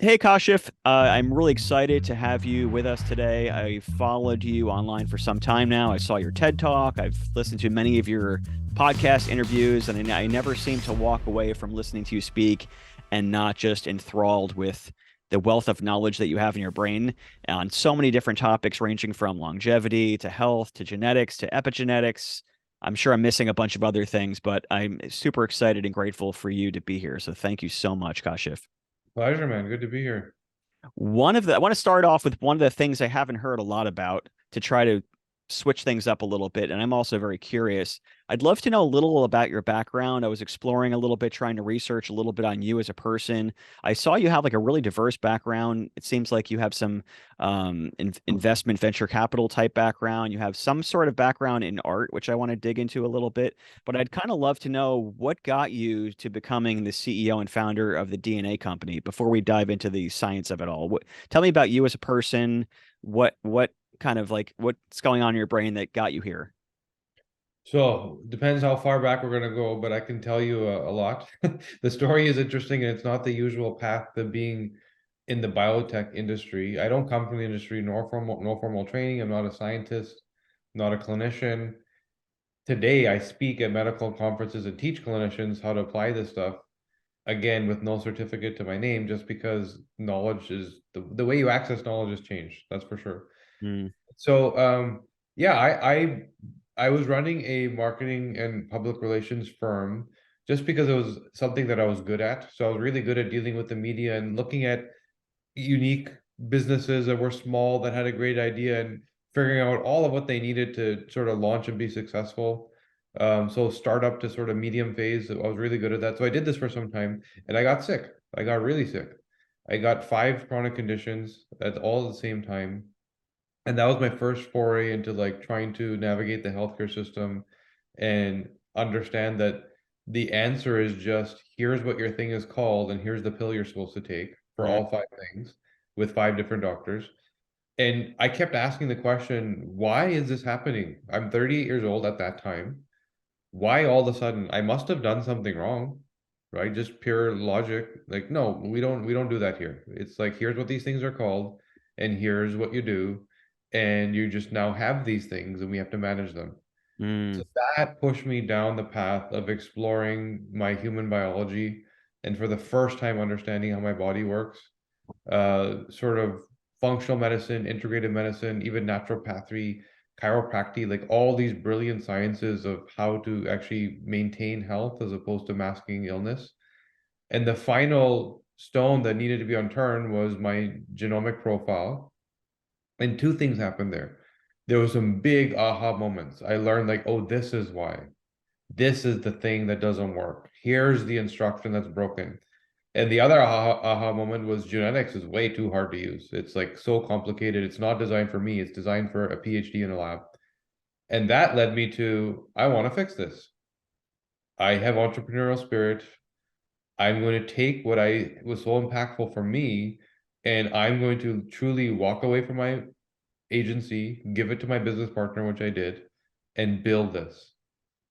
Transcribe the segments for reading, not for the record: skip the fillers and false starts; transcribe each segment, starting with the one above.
Hey Kashif, I'm really excited to have you with us today. I followed you online for some time now. I saw your TED Talk. I've listened to many of your podcast interviews, and I never seem to walk away from listening to you speak and not just enthralled with the wealth of knowledge that you have in your brain on so many different topics, ranging from longevity to health to genetics to epigenetics. I'm sure I'm missing a bunch of other things, but I'm super excited and grateful for you to be here. So thank you so much, Kashif. Pleasure, man. Good to be here. I want to start off with one of the things I haven't heard a lot about to try to switch things up a little bit. And I'm also very curious. I'd love to know a little about your background. I was exploring a little bit, trying to research a little bit on you as a person. I saw you have like a really diverse background. It seems like you have some investment venture capital type background. You have some sort of background in art, which I want to dig into a little bit. But I'd kind of love to know what got you to becoming the CEO and founder of the DNA company before we dive into the science of it all. Tell me about you as a person. What kind of like what's going on in your brain that got you here? So, depends how far back we're going to go, but I can tell you a lot. The story is interesting, and it's not the usual path to being in the biotech industry. I don't come from the industry, nor formal, no formal training. I'm not a scientist, not a clinician. Today, I speak at medical conferences and teach clinicians how to apply this stuff, again, with no certificate to my name, just because knowledge is the way you access knowledge has changed. That's for sure. Mm, So yeah, I was running a marketing and public relations firm just because it was something that I was good at. So I was really good at dealing with the media and looking at unique businesses that were small that had a great idea and figuring out all of what they needed to sort of launch and be successful. So startup to sort of medium phase, I was really good at that. So I did this for some time and I got sick. I got really sick. I got five chronic conditions at all at the same time, and that was my first foray into like trying to navigate the healthcare system and understand that the answer is just here's what your thing is called and here's the pill you're supposed to take for mm, all five things with five different doctors. And I kept asking the question, why is this happening? I'm 38 years old at that time. Why all of a sudden? I must have done something wrong, right? Just pure logic. Like, no, we don't do that here. It's like here's what these things are called, and here's what you do, and you just now have these things, and we have to manage them. mm. So that pushed me down the path of exploring my human biology, and for the first time understanding how my body works, sort of functional medicine, integrative medicine, even naturopathy, chiropractic, like all these brilliant sciences of how to actually maintain health as opposed to masking illness. And the final stone that needed to be unturned was my genomic profile. And two things happened there. There was some big aha moments. I learned like, oh, this is why. This is the thing that doesn't work. Here's the instruction that's broken. And the other aha moment was genetics is way too hard to use. It's like so complicated. It's not designed for me. It's designed for a PhD in a lab. And that led me to, I want to fix this. I have entrepreneurial spirit. I'm going to take what I was so impactful for me, and I'm going to truly walk away from my agency, give it to my business partner, which I did, and build this.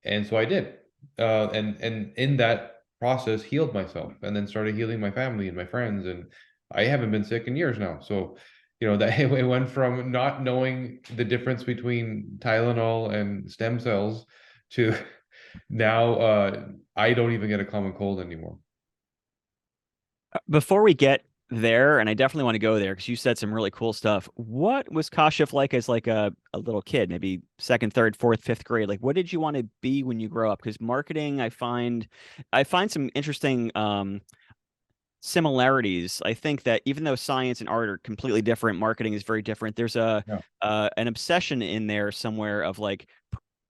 And so I did. And in that process, healed myself and then started healing my family and my friends. And I haven't been sick in years now. So, that it went from not knowing the difference between Tylenol and stem cells to now I don't even get a common cold anymore. Before we get there, and I definitely want to go there because you said some really cool stuff. What was Kashif like as like a little kid, maybe second, third, fourth, fifth grade? Like what did you want to be when you grow up? Because marketing, I find some interesting similarities. I think that even though science and art are completely different, marketing is very different. There's a Yeah. an obsession in there somewhere of like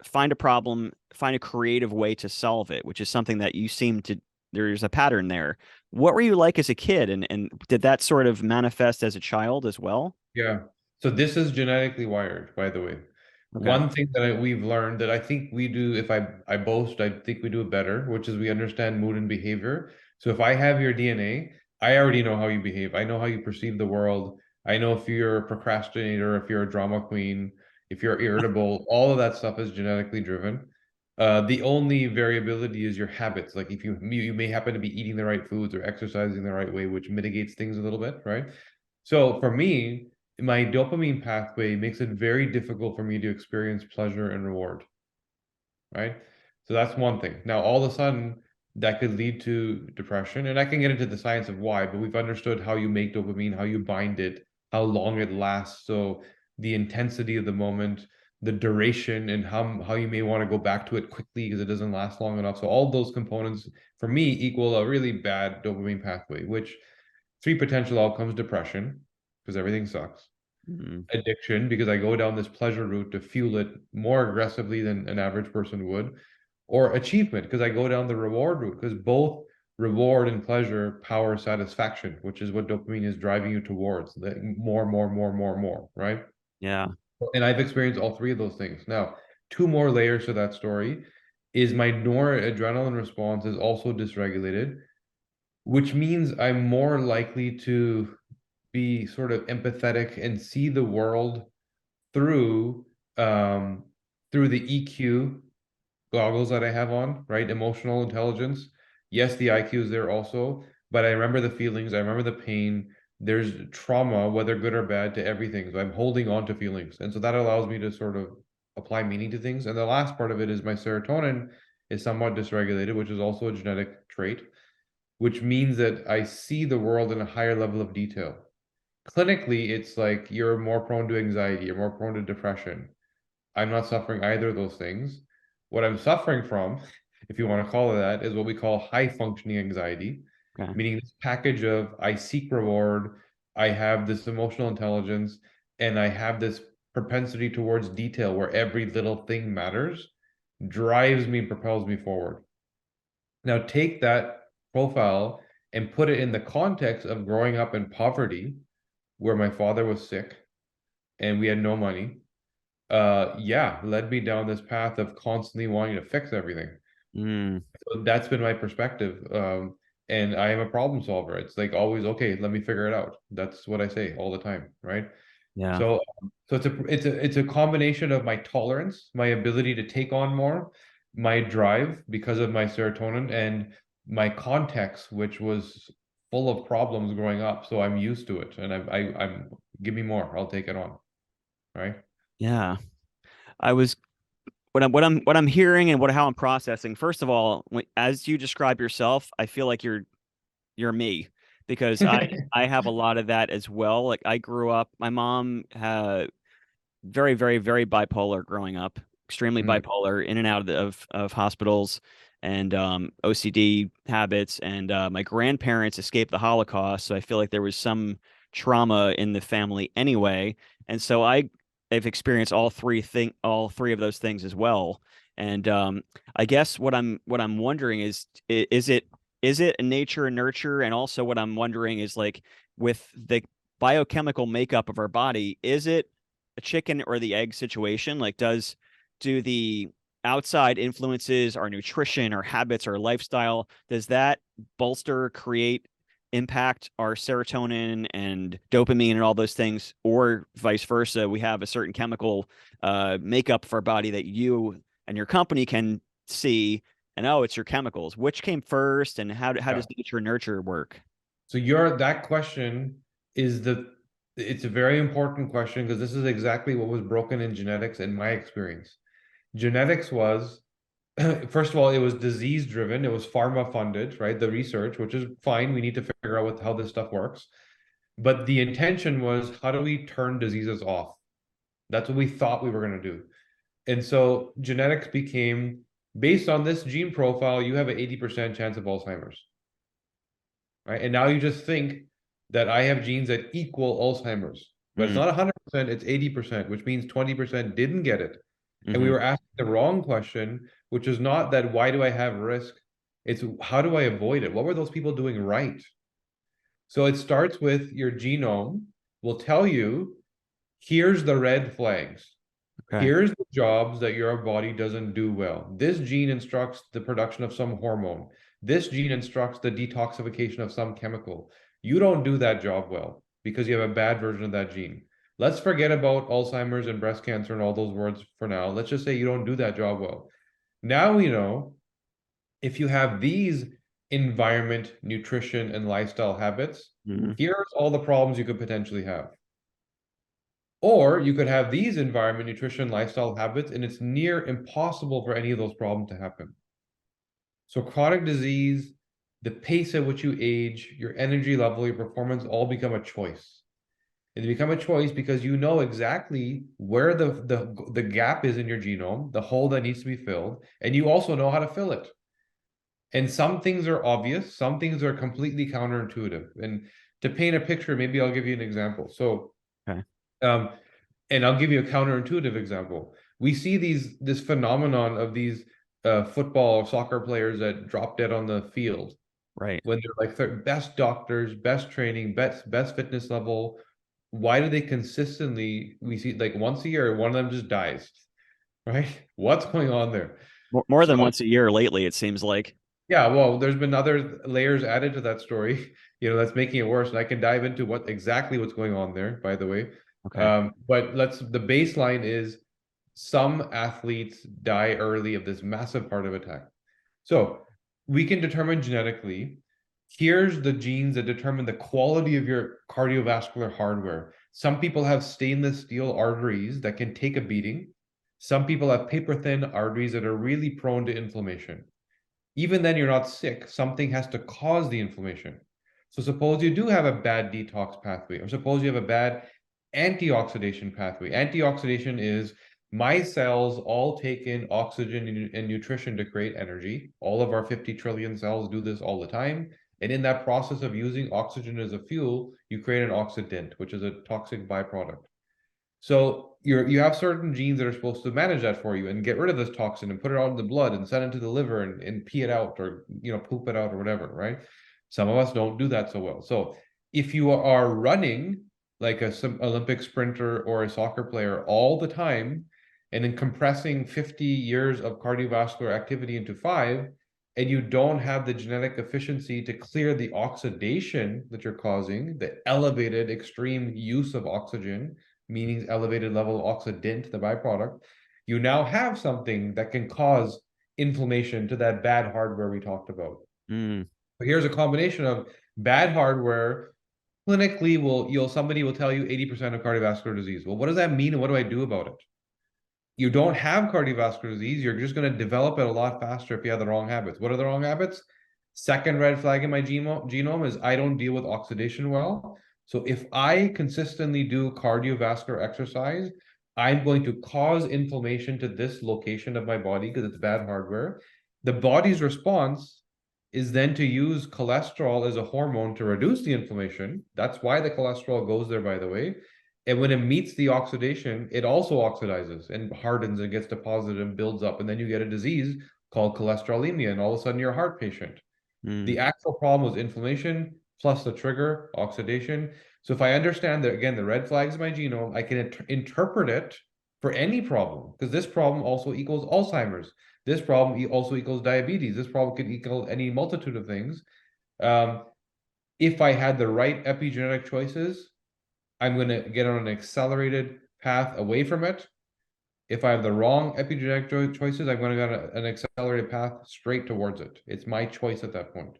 find a problem, find a creative way to solve it, which is something that you seem to there's a pattern there. What were you like as a kid and did that sort of manifest as a child as well? Yeah. So this is genetically wired, by the way. Okay. One thing that we've learned that I think we do, if I boast, I think we do it better, which is we understand mood and behavior. So if I have your DNA, I already know how you behave. I know how you perceive the world. I know if you're a procrastinator, if you're a drama queen, if you're irritable, all of that stuff is genetically driven. The only variability is your habits. Like if you may happen to be eating the right foods or exercising the right way, which mitigates things a little bit, right? So for me, my dopamine pathway makes it very difficult for me to experience pleasure and reward, right? So that's one thing. Now, all of a sudden, that could lead to depression, and I can get into the science of why, but we've understood how you make dopamine, how you bind it, how long it lasts. So the intensity of the moment, the duration, and how you may want to go back to it quickly because it doesn't last long enough. So all those components for me equal a really bad dopamine pathway, which three potential outcomes: depression, because everything sucks; Mm. addiction, because I go down this pleasure route to fuel it more aggressively than an average person would; or achievement, because I go down the reward route, because both reward and pleasure power satisfaction, which is what dopamine is driving you towards, that more, right? Yeah. And I've experienced all three of those things. Now, two more layers to that story is my noradrenaline response is also dysregulated, which means I'm more likely to be sort of empathetic and see the world through um, through the EQ goggles that I have on, right? Emotional intelligence. Yes, the IQ is there also, but I remember the feelings, I remember the pain. There's trauma, whether good or bad, to everything. So I'm holding on to feelings. And so that allows me to sort of apply meaning to things. And the last part of it is my serotonin is somewhat dysregulated, which is also a genetic trait, which means that I see the world in a higher level of detail. Clinically, it's like you're more prone to anxiety, you're more prone to depression. I'm not suffering either of those things. What I'm suffering from, if you want to call it that, is what we call high functioning anxiety, Okay. meaning this package of I seek reward, I have this emotional intelligence, and I have this propensity towards detail where every little thing matters, drives me, propels me forward. Now, take that profile and put it in the context of growing up in poverty, where my father was sick and we had no money. Yeah, led me down this path of constantly wanting to fix everything. Mm. So that's been my perspective. And I am a problem solver. It's like always, okay, let me figure it out. That's what I say all the time, right? Yeah. So it's a combination of my tolerance, my ability to take on more, my drive because of my serotonin, and my context, which was full of problems growing up. So I'm used to it, and I'm give me more, I'll take it on, right? Yeah. I was what I'm hearing and how I'm processing. First of all, as you describe yourself, I feel like you're me because I have a lot of that as well. Like I grew up, my mom had very, very, very bipolar growing up, extremely Mm, bipolar, in and out of hospitals and OCD habits. And my grandparents escaped the Holocaust, so I feel like there was some trauma in the family anyway. And so I've experienced all three of those things as well. And I guess what I'm wondering is it a nature and nurture? And also what I'm wondering is like with the biochemical makeup of our body, is it a chicken or the egg situation? Like, do the outside influences, our nutrition, our habits, our lifestyle, does that bolster, create, impact our serotonin and dopamine and all those things, or vice versa? We have a certain chemical makeup for our body that you and your company can see, and oh, it's your chemicals. Which came first, and how yeah. does nature nurture work? So your that question is it's a very important question because this is exactly what was broken in genetics in my experience. Genetics was first of all, it was disease driven, it was pharma funded, right? The research, which is fine. We need to figure out how this stuff works. But the intention was how do we turn diseases off? That's what we thought we were going to do. And so genetics became based on this gene profile, you have an 80% chance of Alzheimer's, right? And now you just think that I have genes that equal Alzheimer's, but it's Mm, not 100%, it's 80%, which means 20% didn't get it. And we hmm. were asking the wrong question, which is not that why do I have risk? It's how do I avoid it? What were those people doing right? So it starts with your genome will tell you, here's the red flags. Okay. Here's the jobs that your body doesn't do well. This gene instructs the production of some hormone. This gene instructs the detoxification of some chemical. You don't do that job well because you have a bad version of that gene. Let's forget about Alzheimer's and breast cancer and all those words for now. Let's just say you don't do that job well. Now we know if you have these environment, nutrition, and lifestyle habits, Mhm. here's all the problems you could potentially have. Or you could have these environment, nutrition, lifestyle habits, and it's near impossible for any of those problems to happen. So chronic disease, the pace at which you age, your energy level, your performance all become a choice. And they become a choice because you know exactly where the gap is in your genome, the hole that needs to be filled, and you also know how to fill it. And some things are obvious, some things are completely counterintuitive. And to paint a picture, maybe I'll give you an example. So, Okay. um, and I'll give you a counterintuitive example. We see this phenomenon of these football or soccer players that drop dead on the field Right. when they're like best doctors, best training, best fitness level. Why do they consistently we see like once a year one of them just dies, right? What's going on there? More So than once a year lately, it seems like. yeah, well, there's been other layers added to that story, that's making it worse. And I can dive into what's going on there, by the way. Okay. But the baseline is some athletes die early of this massive heart attack. So we can determine genetically, here's the genes that determine the quality of your cardiovascular hardware. Some people have stainless steel arteries that can take a beating. Some people have paper thin arteries that are really prone to inflammation. Even then, you're not sick. Something has to cause the inflammation. So suppose you do have a bad detox pathway, or suppose you have a bad antioxidation pathway. Antioxidation is my cells all take in oxygen and nutrition to create energy. All of our 50 trillion cells do this all the time. And in that process of using oxygen as a fuel, you create an oxidant, which is a toxic byproduct. So you have certain genes that are supposed to manage that for you and get rid of this toxin and put it out in the blood and send it to the liver and pee it out or poop it out or whatever, right? Some of us don't do that so well. So if you are running like some Olympic sprinter or a soccer player all the time and then compressing 50 years of cardiovascular activity into 5, and you don't have the genetic efficiency to clear the oxidation that you're causing, the elevated extreme use of oxygen, meaning elevated level oxidant, the byproduct, you now have something that can cause inflammation to that bad hardware we talked about. Mm. But here's a combination of bad hardware. Clinically, somebody will tell you 80% of cardiovascular disease. Well, what does that mean and what do I do about it? You don't have cardiovascular disease. You're just going to develop it a lot faster if you have the wrong habits. What are the wrong habits? Second red flag in my genome is I don't deal with oxidation well. So if I consistently do cardiovascular exercise, I'm going to cause inflammation to this location of my body because it's bad hardware. The body's response is then to use cholesterol as a hormone to reduce the inflammation. That's why the cholesterol goes there, by the way. And when it meets the oxidation, it also oxidizes and hardens and gets deposited and builds up. And then you get a disease called cholesterolemia, and all of a sudden you're a heart patient. Mm. The actual problem was inflammation plus the trigger, oxidation. So if I understand that, again, the red flags in my genome, I can interpret it for any problem, because this problem also equals Alzheimer's. This problem also equals diabetes. This problem could equal any multitude of things. Um, if I had the right epigenetic choices, I'm going to get on an accelerated path away from it. If I have the wrong epigenetic choices, I'm going to get an accelerated path straight towards it. It's my choice at that point.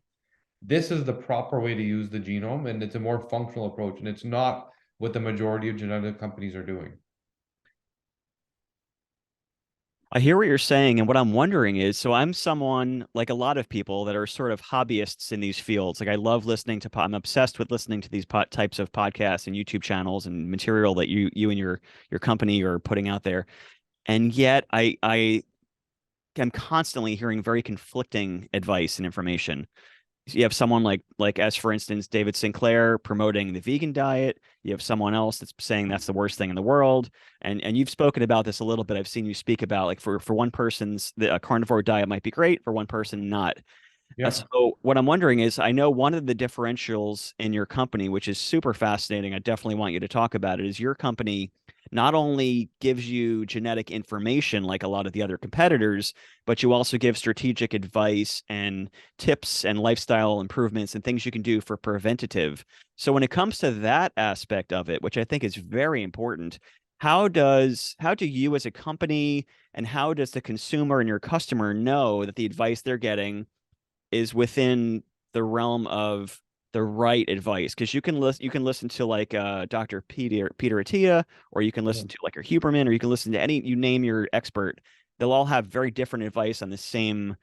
This is the proper way to use the genome, and it's a more functional approach, and it's not what the majority of genetic companies are doing. I hear what you're saying, and what I'm wondering is, so I'm someone like a lot of people that are sort of hobbyists in these fields. Like I love listening to, I'm obsessed with listening to these types of podcasts and YouTube channels and material that you and your company are putting out there. And yet I am constantly hearing very conflicting advice and information. You have someone like as for instance David Sinclair promoting the vegan diet. You have someone else that's saying that's the worst thing in the world. And you've spoken about this a little bit. I've seen you speak about like for one person's a carnivore diet might be great, for one person not. Yeah. So what I'm wondering is, I know one of the differentials in your company, which is super fascinating, I definitely want you to talk about it, is your company not only gives you genetic information like a lot of the other competitors, but you also give strategic advice and tips and lifestyle improvements and things you can do for preventative. So when it comes to that aspect of it, which I think is very important, how do you as a company and how does the consumer and your customer know that the advice they're getting is within the realm of the right advice? Because you can listen to like Dr. Peter Attia, or you can Yeah. listen to like your Huberman, or you can listen to any, you name your expert. They'll all have very different advice on the same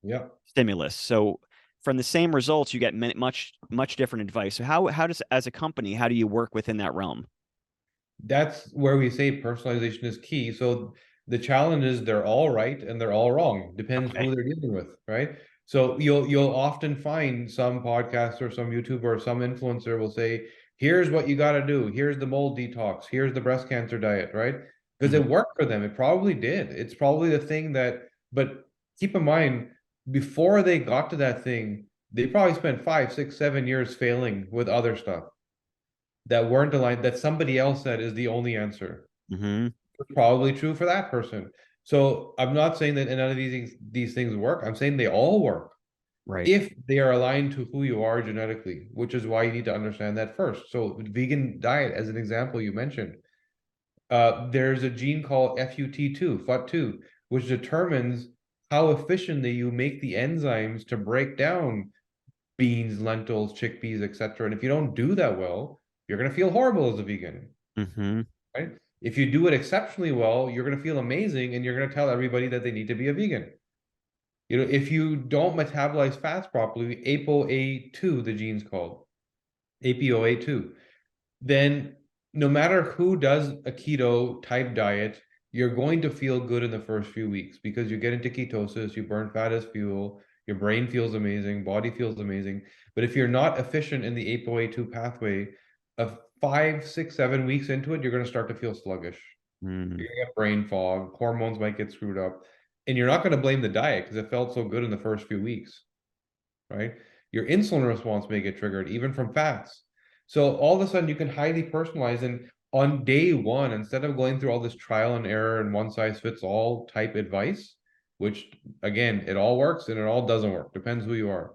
Yeah. stimulus. So from the same results, you get much different advice. So how does, as a company, how do you work within that realm? That's where we say personalization is key. So the challenge is they're all right and they're all wrong. Depends Okay. who they're dealing with, right? So you'll often find some podcast or some YouTuber or some influencer will say, here's what you got to do. Here's the mold detox. Here's the breast cancer diet, right? Because Mhm. it worked for them. It probably did. It's probably the thing that, but keep in mind, before they got to that thing, they probably spent 5, 6, 7 years failing with other stuff that weren't aligned, that somebody else said is the only answer. Mhm. It's probably true for that person. So I'm not saying that none of these things work. I'm saying they all work Right. if they are aligned to who you are genetically, which is why you need to understand that first. So vegan diet, as an example, you mentioned, there's a gene called FUT2, which determines how efficiently you make the enzymes to break down beans, lentils, chickpeas, etc. And if you don't do that well, you're going to feel horrible as a vegan, Mhm. right? If you do it exceptionally well, you're going to feel amazing and you're going to tell everybody that they need to be a vegan. You know, if you don't metabolize fats properly, ApoA2, the gene's called, ApoA2, then no matter who does a keto type diet, you're going to feel good in the first few weeks because you get into ketosis, you burn fat as fuel, your brain feels amazing, body feels amazing. But if you're not efficient in the ApoA2 pathway, of 5, 6, 7 weeks into it, you're going to start to feel sluggish. Mm. You're going to get brain fog, hormones might get screwed up, and you're not going to blame the diet because it felt so good in the first few weeks, right? Your insulin response may get triggered even from fats. So all of a sudden you can highly personalize, and on day one, instead of going through all this trial and error and one size fits all type advice, which again, it all works and it all doesn't work, depends who you are.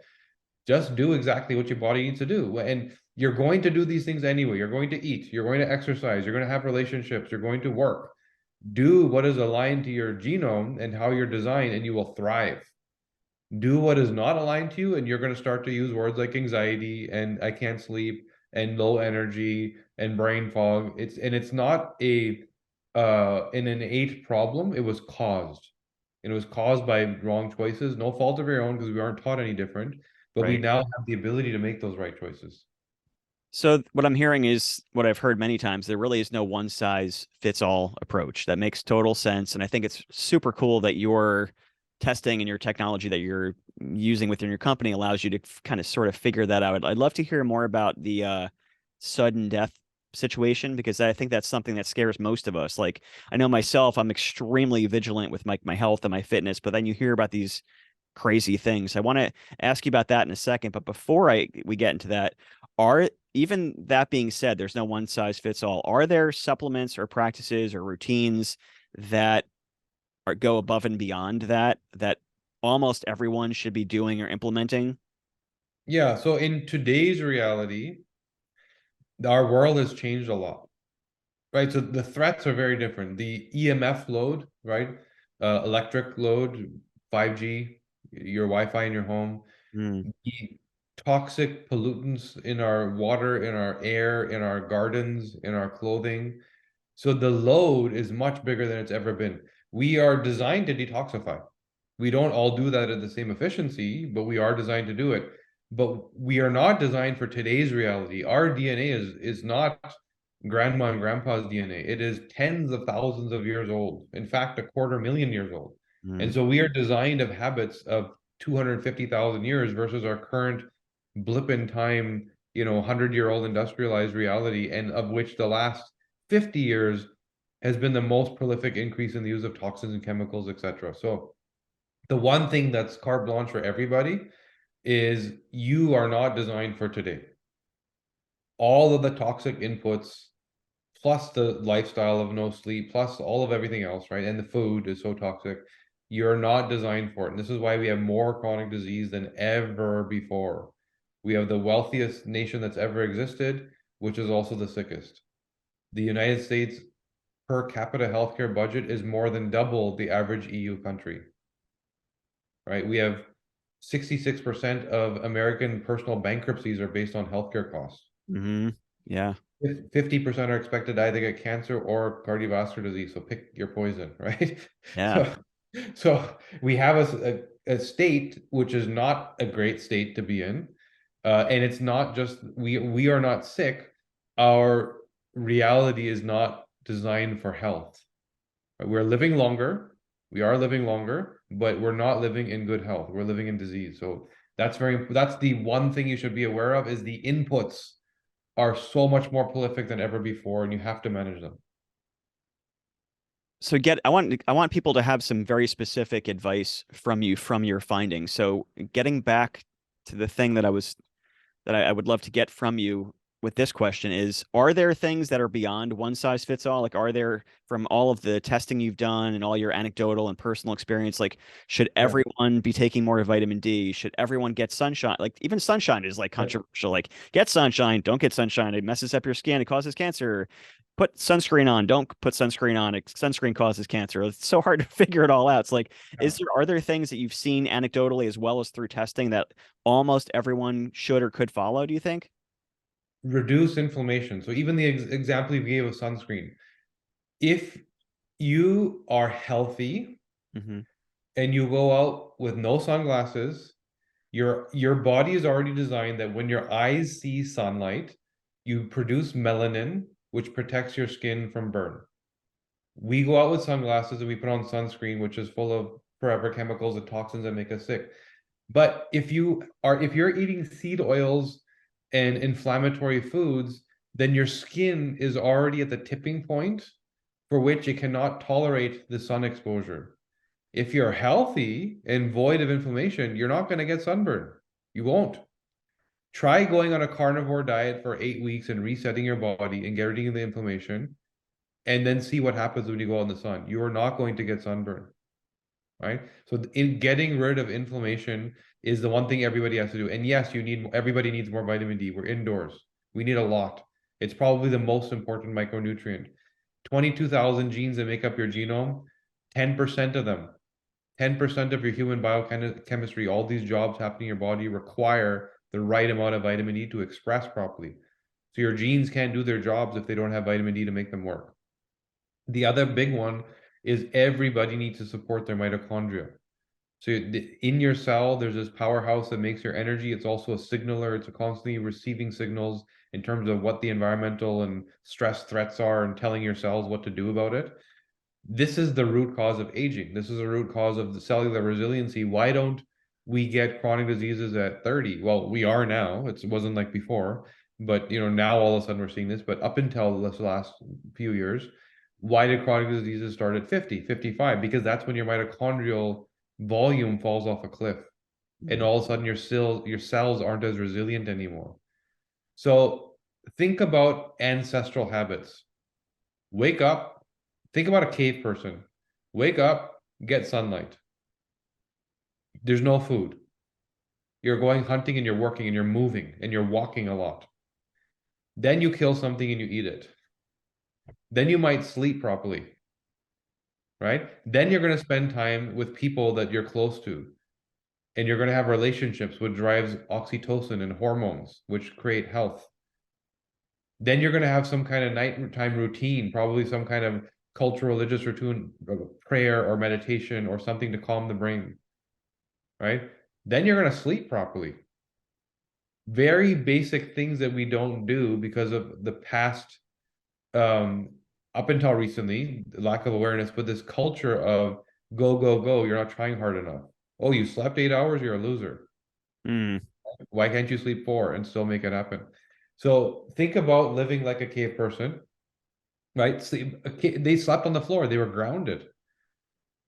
Just do exactly what your body needs to do. And you're going to do these things anyway. You're going to eat, you're going to exercise, you're going to have relationships, you're going to work. Do what is aligned to your genome and how you're designed, and you will thrive. Do what is not aligned to you, and you're going to start to use words like anxiety and I can't sleep and low energy and brain fog. It's not an innate problem. It was caused. And it was caused by wrong choices, no fault of your own because we aren't taught any different, but we Right. now have the ability to make those right choices. So what I'm hearing is what I've heard many times. There really is no one size fits all approach. That makes total sense. And I think it's super cool that your testing and your technology that you're using within your company allows you to kind of sort of figure that out. I'd love to hear more about the sudden death situation, because I think that's something that scares most of us. Like, I know myself, I'm extremely vigilant with my health and my fitness, but then you hear about these crazy things. I want to ask you about that in a second, but before I we get into that, are, even that being said, there's no one size fits all. Are there supplements or practices or routines that are go above and beyond that almost everyone should be doing or implementing? Yeah, so in today's reality, our world has changed a lot, right? So the threats are very different. The EMF load, right? Electric load, 5G, your Wi-Fi in your home, Mm, the toxic pollutants in our water, in our air, in our gardens, in our clothing. So the load is much bigger than it's ever been. We are designed to detoxify. We don't all do that at the same efficiency, but we are designed to do it. But we are not designed for today's reality. Our DNA is not grandma and grandpa's DNA. It is tens of thousands of years old. In fact, 250,000 years old. And mm, so we are designed of habits of 250,000 years versus our current blip in time, 100-year-old industrialized reality, and of which the last 50 years has been the most prolific increase in the use of toxins and chemicals, etc. So the one thing that's carte blanche for everybody is you are not designed for today. All of the toxic inputs, plus the lifestyle of no sleep, plus all of everything else, right? And the food is so toxic. You're not designed for it. And this is why we have more chronic disease than ever before. We have the wealthiest nation that's ever existed, which is also the sickest. The United States per capita healthcare budget is more than double the average EU country, right? We have 66% of American personal bankruptcies are based on healthcare costs. Mm-hmm. Yeah. 50% are expected to either get cancer or cardiovascular disease. So pick your poison, right? Yeah. So we have a state which is not a great state to be in. And it's not just we are not sick. Our reality is not designed for health. We're living longer. We are living longer, but we're not living in good health. We're living in disease. So that's the one thing you should be aware of is the inputs are so much more prolific than ever before, and you have to manage them. So I want people to have some very specific advice from you from your findings. So getting back to the thing that I would love to get from you with this question is, are there things that are beyond one size fits all? Like, are there, from all of the testing you've done and all your anecdotal and personal experience, like, should Yeah. everyone be taking more vitamin D? Should everyone get sunshine? Like, even sunshine is like Yeah. controversial. Like, get sunshine, don't get sunshine. It messes up your skin. It causes cancer. Put sunscreen on. Don't put sunscreen on. Sunscreen causes cancer. It's so hard to figure it all out. It's like, are there things that you've seen anecdotally as well as through testing that almost everyone should or could follow, do you think? Reduce inflammation. So even the example you gave of sunscreen, if you are healthy Hmm. and you go out with no sunglasses, your body is already designed that when your eyes see sunlight, you produce melanin, which protects your skin from burn. We go out with sunglasses and we put on sunscreen, which is full of forever chemicals and toxins that make us sick. But if you're eating seed oils and inflammatory foods, then your skin is already at the tipping point for which it cannot tolerate the sun exposure. If you're healthy and void of inflammation, you're not going to get sunburn. You won't. Try going on a carnivore diet for 8 weeks and resetting your body and getting the inflammation, and then see what happens when you go out in the sun. You are not going to get sunburn, right? So in getting rid of inflammation is the one thing everybody has to do. And yes, everybody needs more vitamin D. We're indoors. We need a lot. It's probably the most important micronutrient. 22,000 genes that make up your genome, 10% of them, 10% of your human biochemistry, all these jobs happening in your body require the right amount of vitamin D to express properly. So your genes can't do their jobs if they don't have vitamin D to make them work. The other big one is everybody needs to support their mitochondria. So in your cell, there's this powerhouse that makes your energy. It's also a signaler. It's constantly receiving signals in terms of what the environmental and stress threats are and telling your cells what to do about it. This is the root cause of aging. This is a root cause of the cellular resiliency. Why don't we get chronic diseases at 30? Well, we are now. It wasn't like before, but now all of a sudden we're seeing this. But up until this last few years, why did chronic diseases start at 50, 55? Because that's when your mitochondrial volume falls off a cliff, and all of a sudden your cells aren't as resilient anymore. So think about ancestral habits. Wake up, think about a cave person. Wake up, get sunlight. There's no food. You're going hunting and you're working and you're moving and you're walking a lot. Then you kill something and you eat it. Then you might sleep properly, right? Then you're going to spend time with people that you're close to, and you're going to have relationships, which drives oxytocin and hormones, which create health. Then you're going to have some kind of nighttime routine, probably some kind of cultural religious routine, prayer or meditation or something to calm the brain, right? Then you're going to sleep properly. Very basic things that we don't do because of the past, up until recently, lack of awareness, but this culture of go, go, go, you're not trying hard enough. Oh, you slept 8 hours, you're a loser. Mm. Why can't you sleep 4 and still make it happen? So think about living like a cave person, right? They slept on the floor, they were grounded.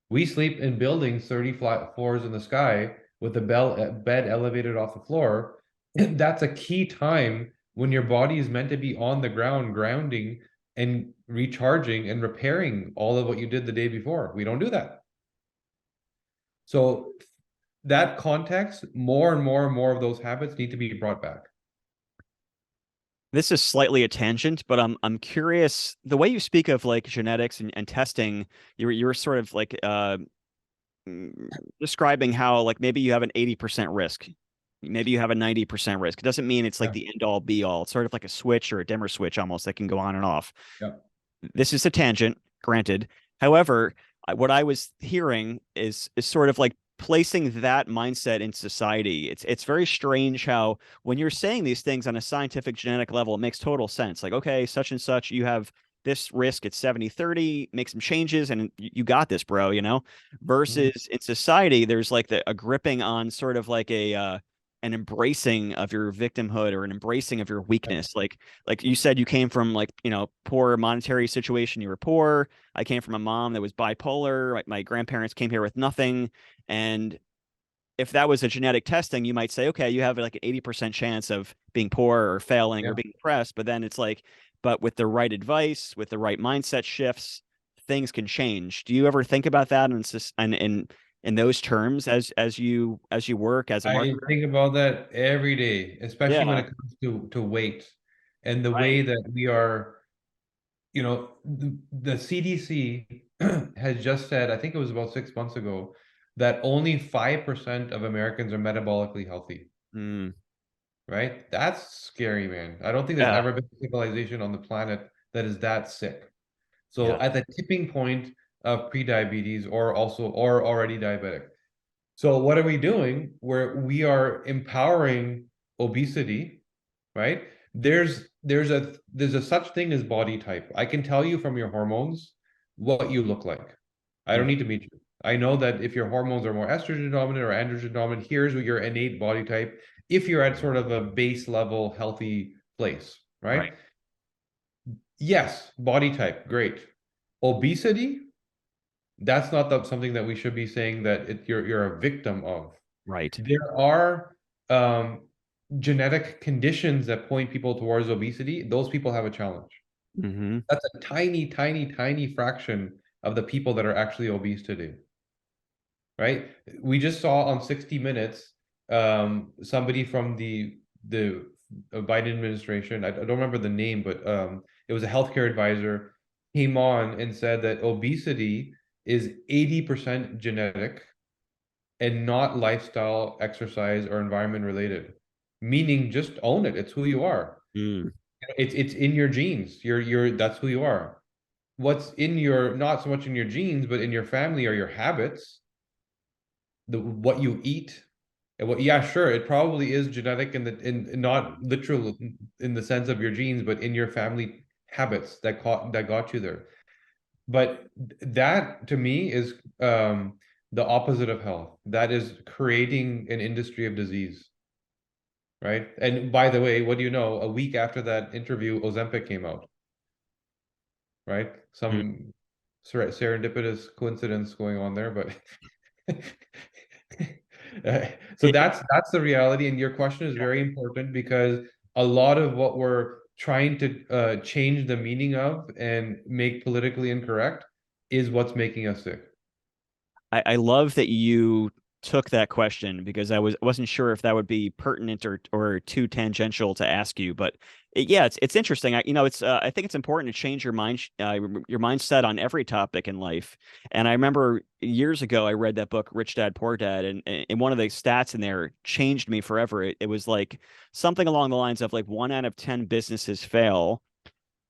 We sleep in buildings 30 flat floors in the sky with the bed elevated off the floor. And that's a key time when your body is meant to be on the ground, grounding and recharging and repairing all of what you did the day before. We don't do that. So that context, more and more and more of those habits need to be brought back. This is slightly a tangent, but I'm curious the way you speak of like genetics and testing, you're sort of like describing how like maybe you have an 80% risk. Maybe you have a 90% risk. It doesn't mean it's like Yeah. the end all be all. It's sort of like a switch or a dimmer switch almost that can go on and off. Yeah. This is a tangent, granted. However, what I was hearing is sort of like placing that mindset in society. It's very strange how when you're saying these things on a scientific genetic level, it makes total sense. Like, okay, such and such, you have this risk at 70/30, make some changes and you got this, bro, you know? Mhm. Versus in society, there's like a gripping on sort of like a an embracing of your victimhood or an embracing of your Yeah. weakness. Like you said, you came from like, poor monetary situation. You were poor. I came from a mom that was bipolar. My grandparents came here with nothing. And if that was a genetic testing, you might say, okay, you have like an 80% chance of being poor or failing or Yeah. being depressed. But then it's like, but with the right advice, with the right mindset shifts, things can change. Do you ever think about that and in those terms as you work as a I marketer? think about that every day, especially when Yeah. it comes to weight and the Right. way that we are, the CDC has just said, I think it was about 6 months ago, that only 5% of Americans are metabolically healthy, Mm, right? That's scary, man. I don't think there's yeah. ever been a civilization on the planet that is that sick. So Yeah. at the tipping point of pre-diabetes or already diabetic. So what are we doing? Where we are empowering obesity, right? There's a such thing as body type. I can tell you from your hormones what you look like. I don't Mm, need to meet you. I know that if your hormones are more estrogen dominant or androgen dominant, here's what your innate body type. If you're at sort of a base level healthy place, right. right? Yes, body type, great. Obesity, that's not something that we should be saying that you're a victim of. Right. There are um, genetic conditions that point people towards obesity. Those people have a challenge. Hmm. That's a tiny, tiny, tiny fraction of the people that are actually obese today, right? We just saw on 60 Minutes somebody from the Biden administration. I don't remember the name, but it was a healthcare advisor came on and said that obesity is 80% genetic and not lifestyle, exercise, or environment related. Meaning, just own it. It's who you are. Mm, It's in your genes. You're that's who you are. What's in your not so much in your genes, but in your family are your habits, the what you eat, and what. Yeah, sure, it probably is genetic in not literal in the sense of your genes, but in your family habits that got you there. But that to me is the opposite of health. That is creating an industry of disease, right? And by the way, what do you know? A week after that interview, Ozempic came out, right? mm. Some serendipitous coincidence going on there, but so It, that's the reality. And your question is very important because a lot of what we're trying to change the meaning of and make politically incorrect is what's making us sick. I love that you took that question because wasn't sure if that would be pertinent or too tangential to ask you, but yeah, it's interesting. I think it's important to change your mindset on every topic in life. And I remember years ago I read that book Rich Dad Poor Dad, and one of the stats in there changed me forever. It was like something along the lines of like 1 out of 10 businesses fail,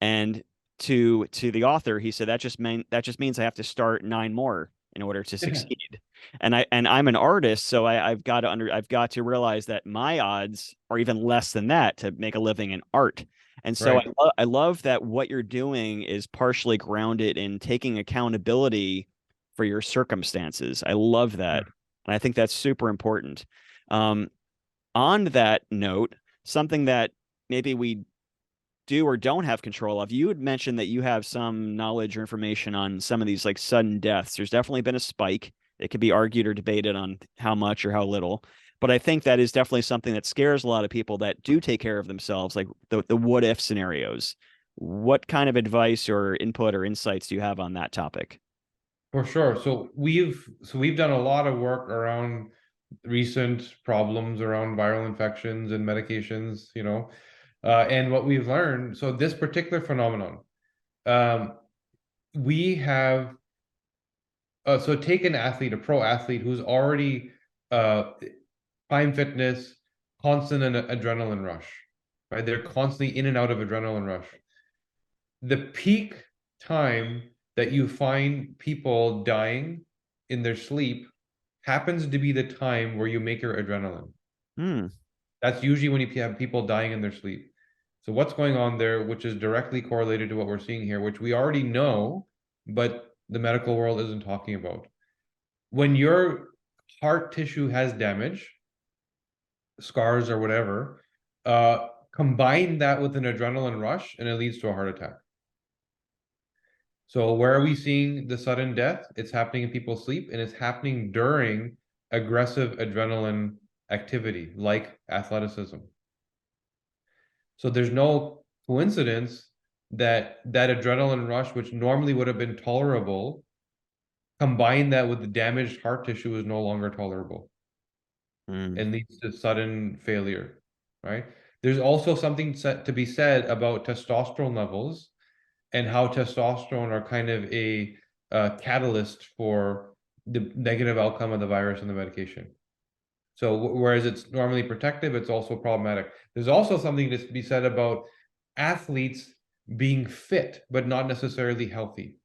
and to the author, he said that just means I have to start nine more in order to succeed. And I'm an artist, so I've got to realize that my odds are even less than that to make a living in art. And so Right. I love that what you're doing is partially grounded in taking accountability for your circumstances. I love Yeah. that. And I think that's super important. Um, on that note, something that maybe we do or don't have control of. You had mentioned that you have some knowledge or information on some of these like sudden deaths. There's definitely been a spike. It could be argued or debated on how much or how little. But I think that is definitely something that scares a lot of people that do take care of themselves, like the what if scenarios. What kind of advice or input or insights do you have on that topic? For sure. So we've done a lot of work around recent problems around viral infections and medications, And what we've learned, so this particular phenomenon, um, we have, so take an athlete, a pro athlete who's already uh, prime fitness, constant adrenaline rush, right? They're constantly in and out of adrenaline rush. The peak time that you find people dying in their sleep happens to be the time where you make your adrenaline. Hmm. That's usually when you have people dying in their sleep. So what's going on there, which is directly correlated to what we're seeing here, which we already know, but the medical world isn't talking about. When your heart tissue has damage, scars or whatever, combine that with an adrenaline rush and it leads to a heart attack. So where are we seeing the sudden death? It's happening in people's sleep and it's happening during aggressive adrenaline activity like athleticism. So there's no coincidence that that adrenaline rush, which normally would have been tolerable, combine that with the damaged heart tissue is no longer tolerable Hmm. and leads to sudden failure, right? There's also something to be said about testosterone levels and how testosterone are kind of a catalyst for the negative outcome of the virus and the medication. So whereas it's normally protective, it's also problematic. There's also something to be said about athletes being fit, but not necessarily healthy.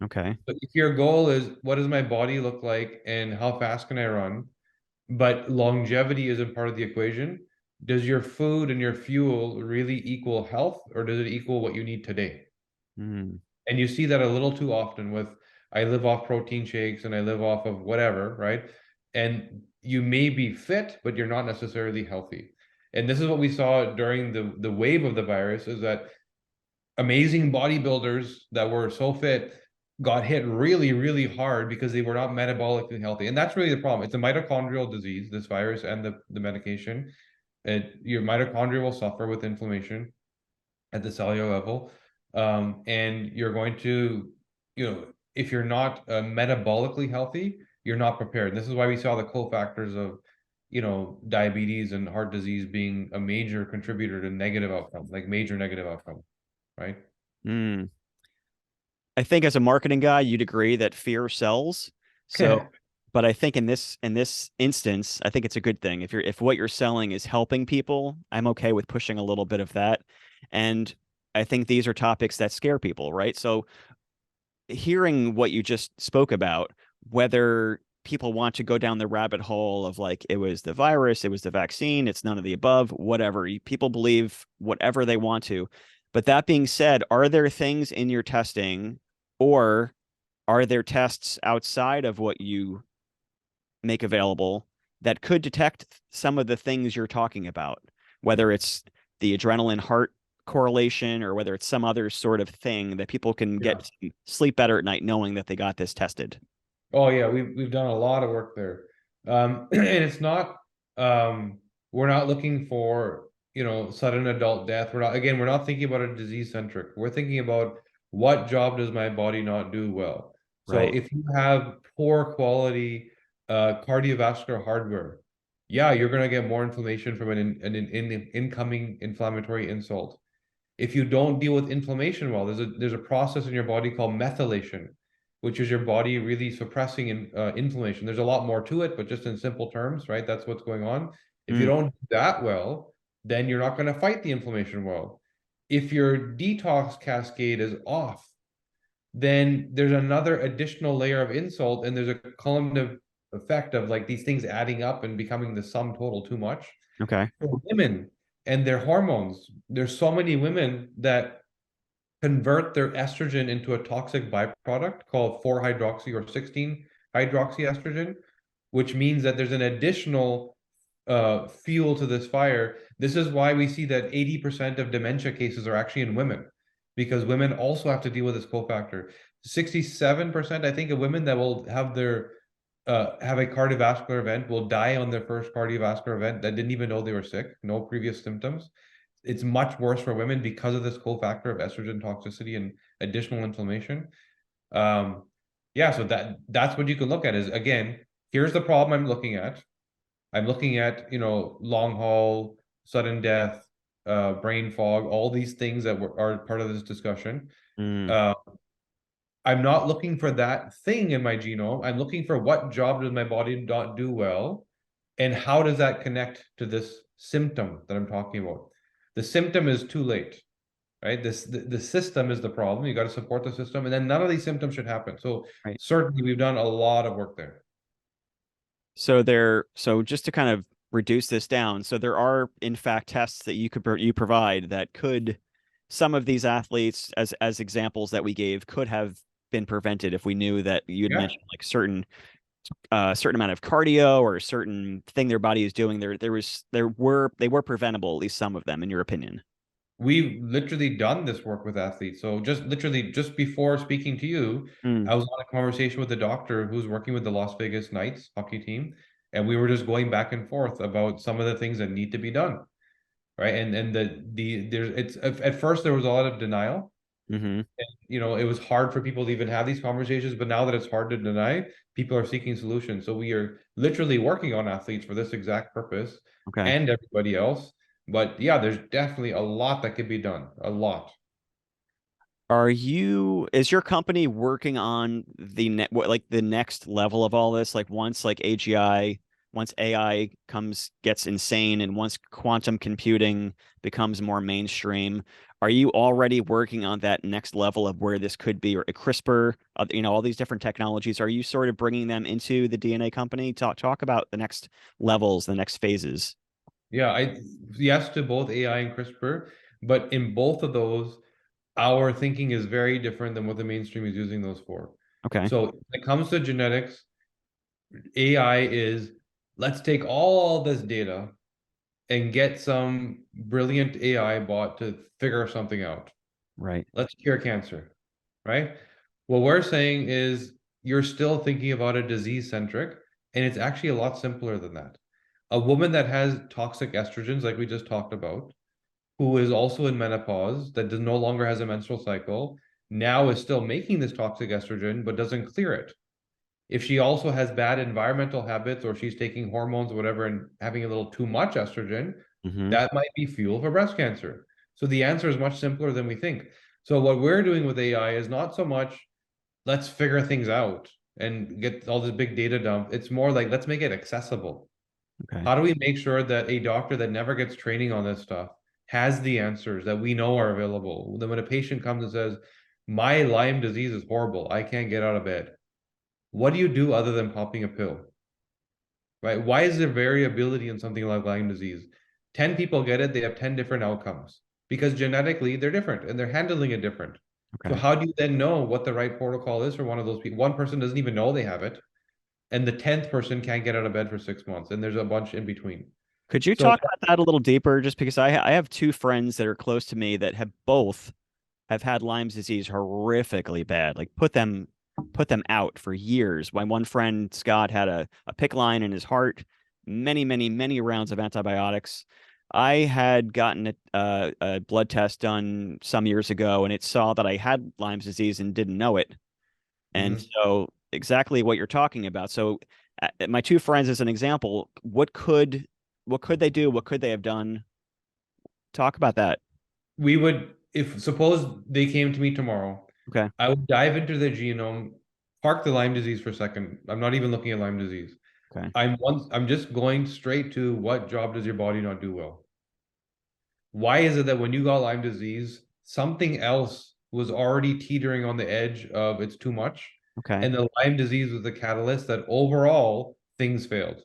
Okay. But if your goal is what does my body look like and how fast can I run, but longevity isn't part of the equation, does your food and your fuel really equal health or does it equal what you need today? Hmm. And you see that a little too often with I live off protein shakes and I live off of whatever, right? And you may be fit, but you're not necessarily healthy. And this is what we saw during the wave of the virus is that amazing bodybuilders that were so fit got hit really, really hard because they were not metabolically healthy. And that's really the problem. It's a mitochondrial disease, this virus and the medication. Your mitochondria will suffer with inflammation at the cellular level. And you're going to, if you're not metabolically healthy, you're not prepared. This is why we saw the cofactors of, diabetes and heart disease being a major contributor to negative outcome, like major negative outcome, right? Hmm. I think as a marketing guy, you'd agree that fear sells. So, but I think in this instance, I think it's a good thing. If what you're selling is helping people, I'm okay with pushing a little bit of that. And I think these are topics that scare people, right? So hearing what you just spoke about, whether people want to go down the rabbit hole of like it was the virus, it was the vaccine, it's none of the above, whatever. People believe whatever they want to. But that being said, are there things in your testing or are there tests outside of what you make available that could detect some of the things you're talking about, whether it's the adrenaline heart correlation or whether it's some other sort of thing that people can Yeah. get to sleep better at night knowing that they got this tested? Oh yeah, we've done a lot of work there. And it's not we're not looking for, sudden adult death. We're not thinking about a disease centric. We're thinking about what job does my body not do well. So Right. if you have poor quality cardiovascular hardware, yeah, you're gonna get more inflammation from an incoming inflammatory insult. If you don't deal with inflammation well, there's a process in your body called methylation, which is your body really suppressing inflammation. There's a lot more to it, but just in simple terms, right? That's what's going on. If you Mm, don't do that well, then you're not going to fight the inflammation well. If your detox cascade is off, then there's another additional layer of insult, and there's a cumulative effect of like these things adding up and becoming the sum total too much okay. for women and their hormones. There's so many women that convert their estrogen into a toxic byproduct called 4-hydroxy or 16-hydroxyestrogen, which means that there's an additional fuel to this fire. This is why we see that 80% of dementia cases are actually in women, because women also have to deal with this cofactor. 67%, I think, of women that will have a cardiovascular event will die on their first cardiovascular event that didn't even know they were sick, no previous symptoms. It's much worse for women because of this cofactor of estrogen toxicity and additional inflammation. Um, yeah, so that's what you can look at is again, here's the problem I'm looking at. I'm looking at, long haul, sudden death, brain fog, all these things that are part of this discussion. Mm, Uh, I'm not looking for that thing in my genome. I'm looking for what job does my body not do well, and how does that connect to this symptom that I'm talking about? The symptom is too late, right? The system is the problem. You got to support the system, and then none of these symptoms should happen. So right. certainly we've done a lot of work there. So just to kind of reduce this down, so there are in fact tests that you provide that could some of these athletes as examples that we gave could have been prevented if we knew that you'd Yeah. mentioned like certain amount of cardio or a certain thing their body is doing. They were preventable, at least some of them, in your opinion. We've literally done this work with athletes. So just literally just before speaking to you, Mm, I was on a conversation with a doctor who's working with the Las Vegas Knights hockey team, and we were just going back and forth about some of the things that need to be done, right? And there's it's at first there was a lot of denial. hmm It was hard for people to even have these conversations, but now that it's hard to deny, people are seeking solutions. So we are literally working on athletes for this exact purpose Okay. and everybody else. But yeah, there's definitely a lot that could be done. A lot. Is your company working on like the next level of all this? Like once like AGI, once AI gets insane and once quantum computing becomes more mainstream, are you already working on that next level of where this could be or CRISPR, all these different technologies? Are you sort of bringing them into the DNA company? Talk about the next levels, the next phases. Yeah, I yes to both AI and CRISPR, but in both of those, our thinking is very different than what the mainstream is using those for. Okay. So when it comes to genetics, AI is let's take all this data and get some brilliant AI bot to figure something out. Right. Let's cure cancer, right? What we're saying is you're still thinking about a disease centric, and it's actually a lot simpler than that. A woman that has toxic estrogens, like we just talked about, who is also in menopause, that no longer has a menstrual cycle, now is still making this toxic estrogen, but doesn't clear it. If she also has bad environmental habits or she's taking hormones or whatever and having a little too much estrogen, hmm that might be fuel for breast cancer. So the answer is much simpler than we think. So what we're doing with AI is not so much let's figure things out and get all this big data dump. It's more like let's make it accessible. Okay. How do we make sure that a doctor that never gets training on this stuff has the answers that we know are available? Then when a patient comes and says, my Lyme disease is horrible, I can't get out of bed. What do you do other than popping a pill? Right? Why is there variability in something like Lyme disease? 10 people get it, they have 10 different outcomes because genetically they're different and they're handling it different. So Okay. how do you then know what the right protocol is for one of those people? One person doesn't even know they have it, and the 10th person can't get out of bed for 6 months, and there's a bunch in between. Could you So talk about that a little deeper? Just because I have two friends that are close to me that have had Lyme's disease horrifically bad, like put them out for years. My one friend Scott had a PICC line in his heart, many rounds of antibiotics. I had gotten a blood test done some years ago, and it saw that I had Lyme's disease and didn't know it. And mhm. so exactly what you're talking about. So my two friends as an example, what could they do? What could they have done? Talk about that. We would, if suppose they came to me tomorrow, Okay. I would dive into their genome, park the Lyme disease for a second. I'm not even looking at Lyme disease. Okay. I'm just going straight to what job does your body not do well? Why is it that when you got Lyme disease, something else was already teetering on the edge of it's too much, Okay. and the Lyme disease was the catalyst that overall things failed?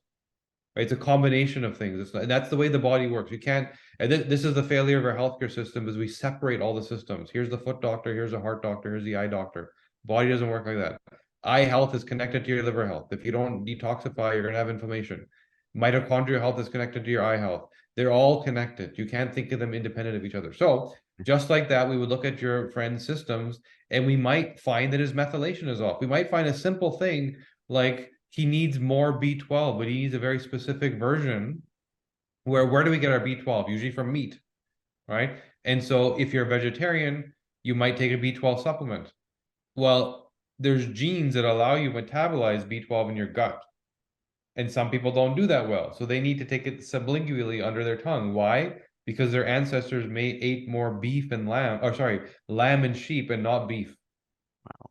Right? It's a combination of things. And that's the way the body works. You can't, and this is the failure of our healthcare system is we separate all the systems. Here's the foot doctor, here's a heart doctor, here's the eye doctor. Body doesn't work like that. Eye health is connected to your liver health. If you don't detoxify, you're gonna have inflammation. Mitochondrial health is connected to your eye health. They're all connected. You can't think of them independent of each other. So just like that, we would look at your friend's systems and we might find that his methylation is off. We might find a simple thing like he needs more B12, but he needs a very specific version. Where do we get our B12? Usually from meat, right? And so if you're a vegetarian, you might take a B12 supplement. Well, there's genes that allow you to metabolize B12 in your gut. And some people don't do that well. So they need to take it sublingually under their tongue. Why? because their ancestors may ate more beef and lamb, or sorry, lamb and sheep and not beef. Wow.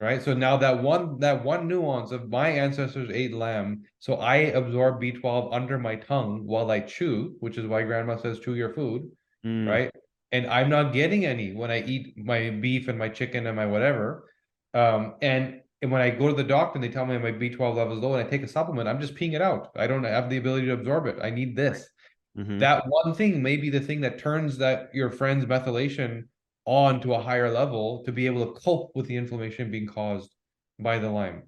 Right. So now that one nuance of my ancestors ate lamb, so I absorb B12 under my tongue while I chew, which is why grandma says chew your food, Mm, right? And I'm not getting any when I eat my beef and my chicken and my whatever. And when I go to the doctor and they tell me my B12 level is low and I take a supplement, I'm just peeing it out. I don't have the ability to absorb it. I need this. hmm. That one thing may be the thing that turns that your friend's methylation on to a higher level to be able to cope with the inflammation being caused by the Lyme.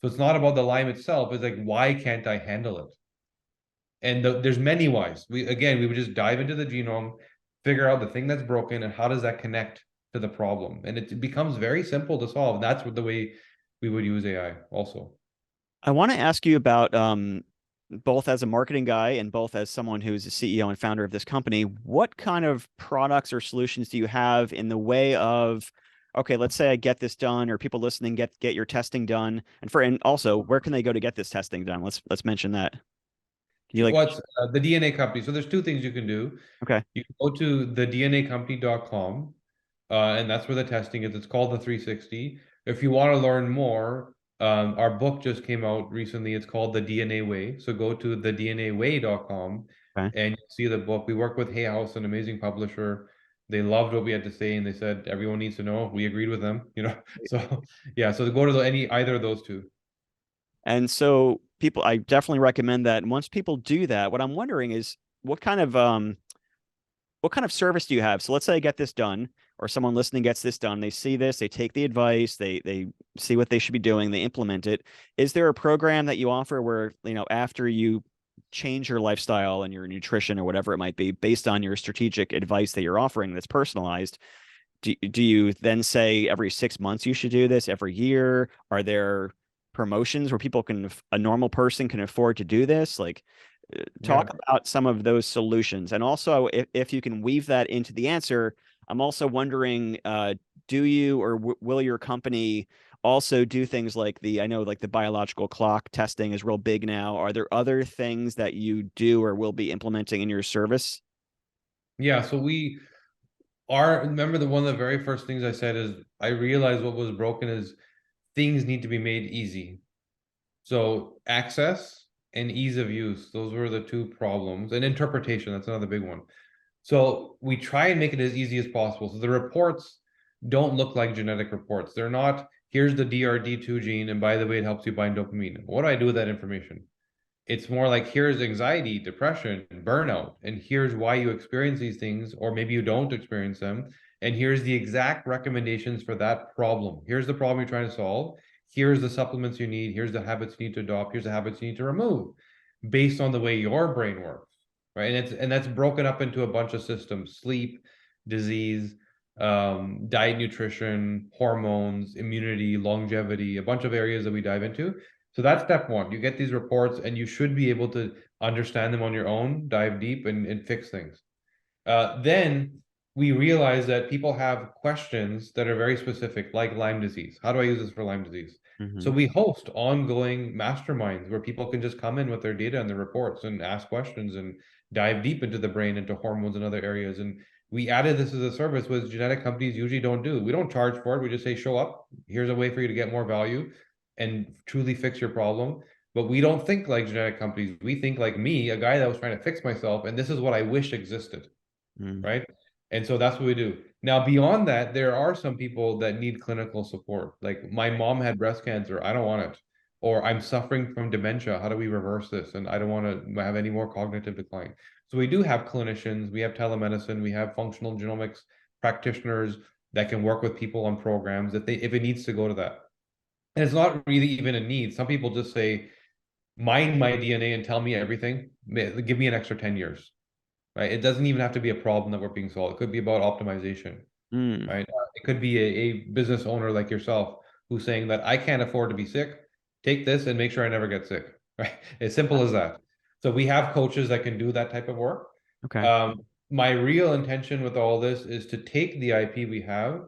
So it's not about the Lyme itself. It's like, why can't I handle it? And there's many whys. We would just dive into the genome, figure out the thing that's broken, and how does that connect to the problem. And it becomes very simple to solve. That's what the way we would use AI also. I want to ask you about both as a marketing guy and both as someone who's a CEO and founder of this company. What kind of products or solutions do you have in the way of, okay, let's say I get this done, or people listening get your testing done, and also where can they go to get this testing done? Let's mention that. Can you like, What's the DNA company? So there's two things you can do. okay, You can go to thednacompany.com, and that's where the testing is. It's called the 360. If you want to learn more, our book just came out recently. It's called The DNA Way. So go to thednaway.com okay. and you'll see the book. We work with Hay House, an amazing publisher. They loved what we had to say, and they said everyone needs to know. We agreed with them, you know. So yeah, so go to either of those two. And so people, I definitely recommend that. And once people do that, what I'm wondering is what kind of service do you have? So let's say I get this done, or someone listening gets this done. They see this, they take the advice, they see what they should be doing, they implement it. Is there a program that you offer where, after you change your lifestyle and your nutrition or whatever it might be, based on your strategic advice that you're offering that's personalized, do you then say every 6 months you should do this, every year? Are there promotions where a normal person can afford to do this? Like, talk Yeah. about some of those solutions. And also, if you can weave that into the answer, I'm also wondering, do you or will your company also do things like I know like the biological clock testing is real big now. Are there other things that you do or will be implementing in your service? Yeah. So we remember one of the very first things I said is I realized what was broken is things need to be made easy. So access and ease of use, those were the two problems. And interpretation, that's another big one. So we try and make it as easy as possible. So the reports don't look like genetic reports. They're not, here's the DRD2 gene, and by the way, it helps you bind dopamine. What do I do with that information? It's more like here's anxiety, depression, burnout, and here's why you experience these things, or maybe you don't experience them. And here's the exact recommendations for that problem. Here's the problem you're trying to solve. Here's the supplements you need. Here's the habits you need to adopt. Here's the habits you need to remove based on the way your brain works. Right. And that's broken up into a bunch of systems: sleep, disease, diet, nutrition, hormones, immunity, longevity, a bunch of areas that we dive into. So that's step one. You get these reports and you should be able to understand them on your own, dive deep and fix things. Then we realize that people have questions that are very specific, like Lyme disease. How do I use this for Lyme disease? So Hmm. we host ongoing masterminds where people can just come in with their data and their reports and ask questions and dive deep into the brain, into hormones and other areas. And we added this as a service, which genetic companies usually don't do. We don't charge for it. We just say, show up. Here's a way for you to get more value and truly fix your problem. But we don't think like genetic companies. We think like me, a guy that was trying to fix myself, and this is what I wish existed, Mm. right? And so that's what we do. Now, beyond that, there are some people that need clinical support. Like my mom had breast cancer. I don't want it. Or I'm suffering from dementia. How do we reverse this? And I don't want to have any more cognitive decline. So we do have clinicians, we have telemedicine, we have functional genomics practitioners that can work with people on programs if it needs to go to that. And it's not really even a need. Some people just say, mine my DNA and tell me everything. Give me an extra 10 years, right? It doesn't even have to be a problem that we're being solved. It could be about optimization, Mm. right? It could be a business owner like yourself who's saying that I can't afford to be sick. Take this and make sure I never get sick, right? As simple as that. So we have coaches that can do that type of work. Okay. Um, my real intention with all this is to take the IP we have,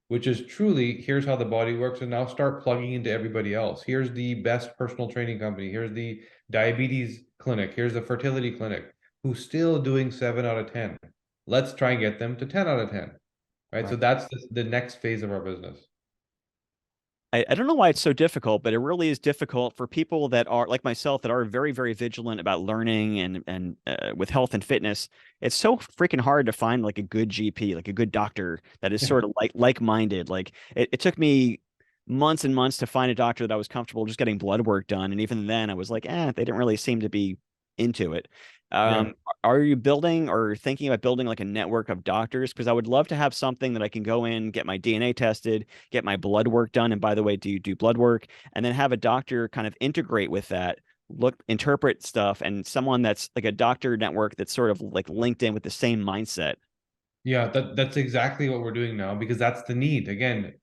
which is truly here's how the body works, and now start plugging into everybody else. Here's the best personal training company. Here's the diabetes clinic. Here's the fertility clinic. who's still doing 7 out of 10. Let's try and get them to 10 out of 10, right? So Right. that's the next phase of our business. I don't know why it's so difficult, but it really is difficult for people that are like myself that are very, very vigilant about learning and with health and fitness. It's so freaking hard to find like a good GP, like a good doctor that is sort of like-minded. Like it took me months and months to find a doctor that I was comfortable just getting blood work done. And even then I was like, they didn't really seem to be into it. Yeah. Um, are you building or thinking about building like a network of doctors? Because I would love to have something that I can go in, get my DNA tested, get my blood work done. And by the way, do you do blood work? And then have a doctor kind of integrate with that, look, interpret stuff, and someone that's like a doctor network that's sort of like linked in with the same mindset. Yeah, that's exactly what we're doing now because that's the need. Again,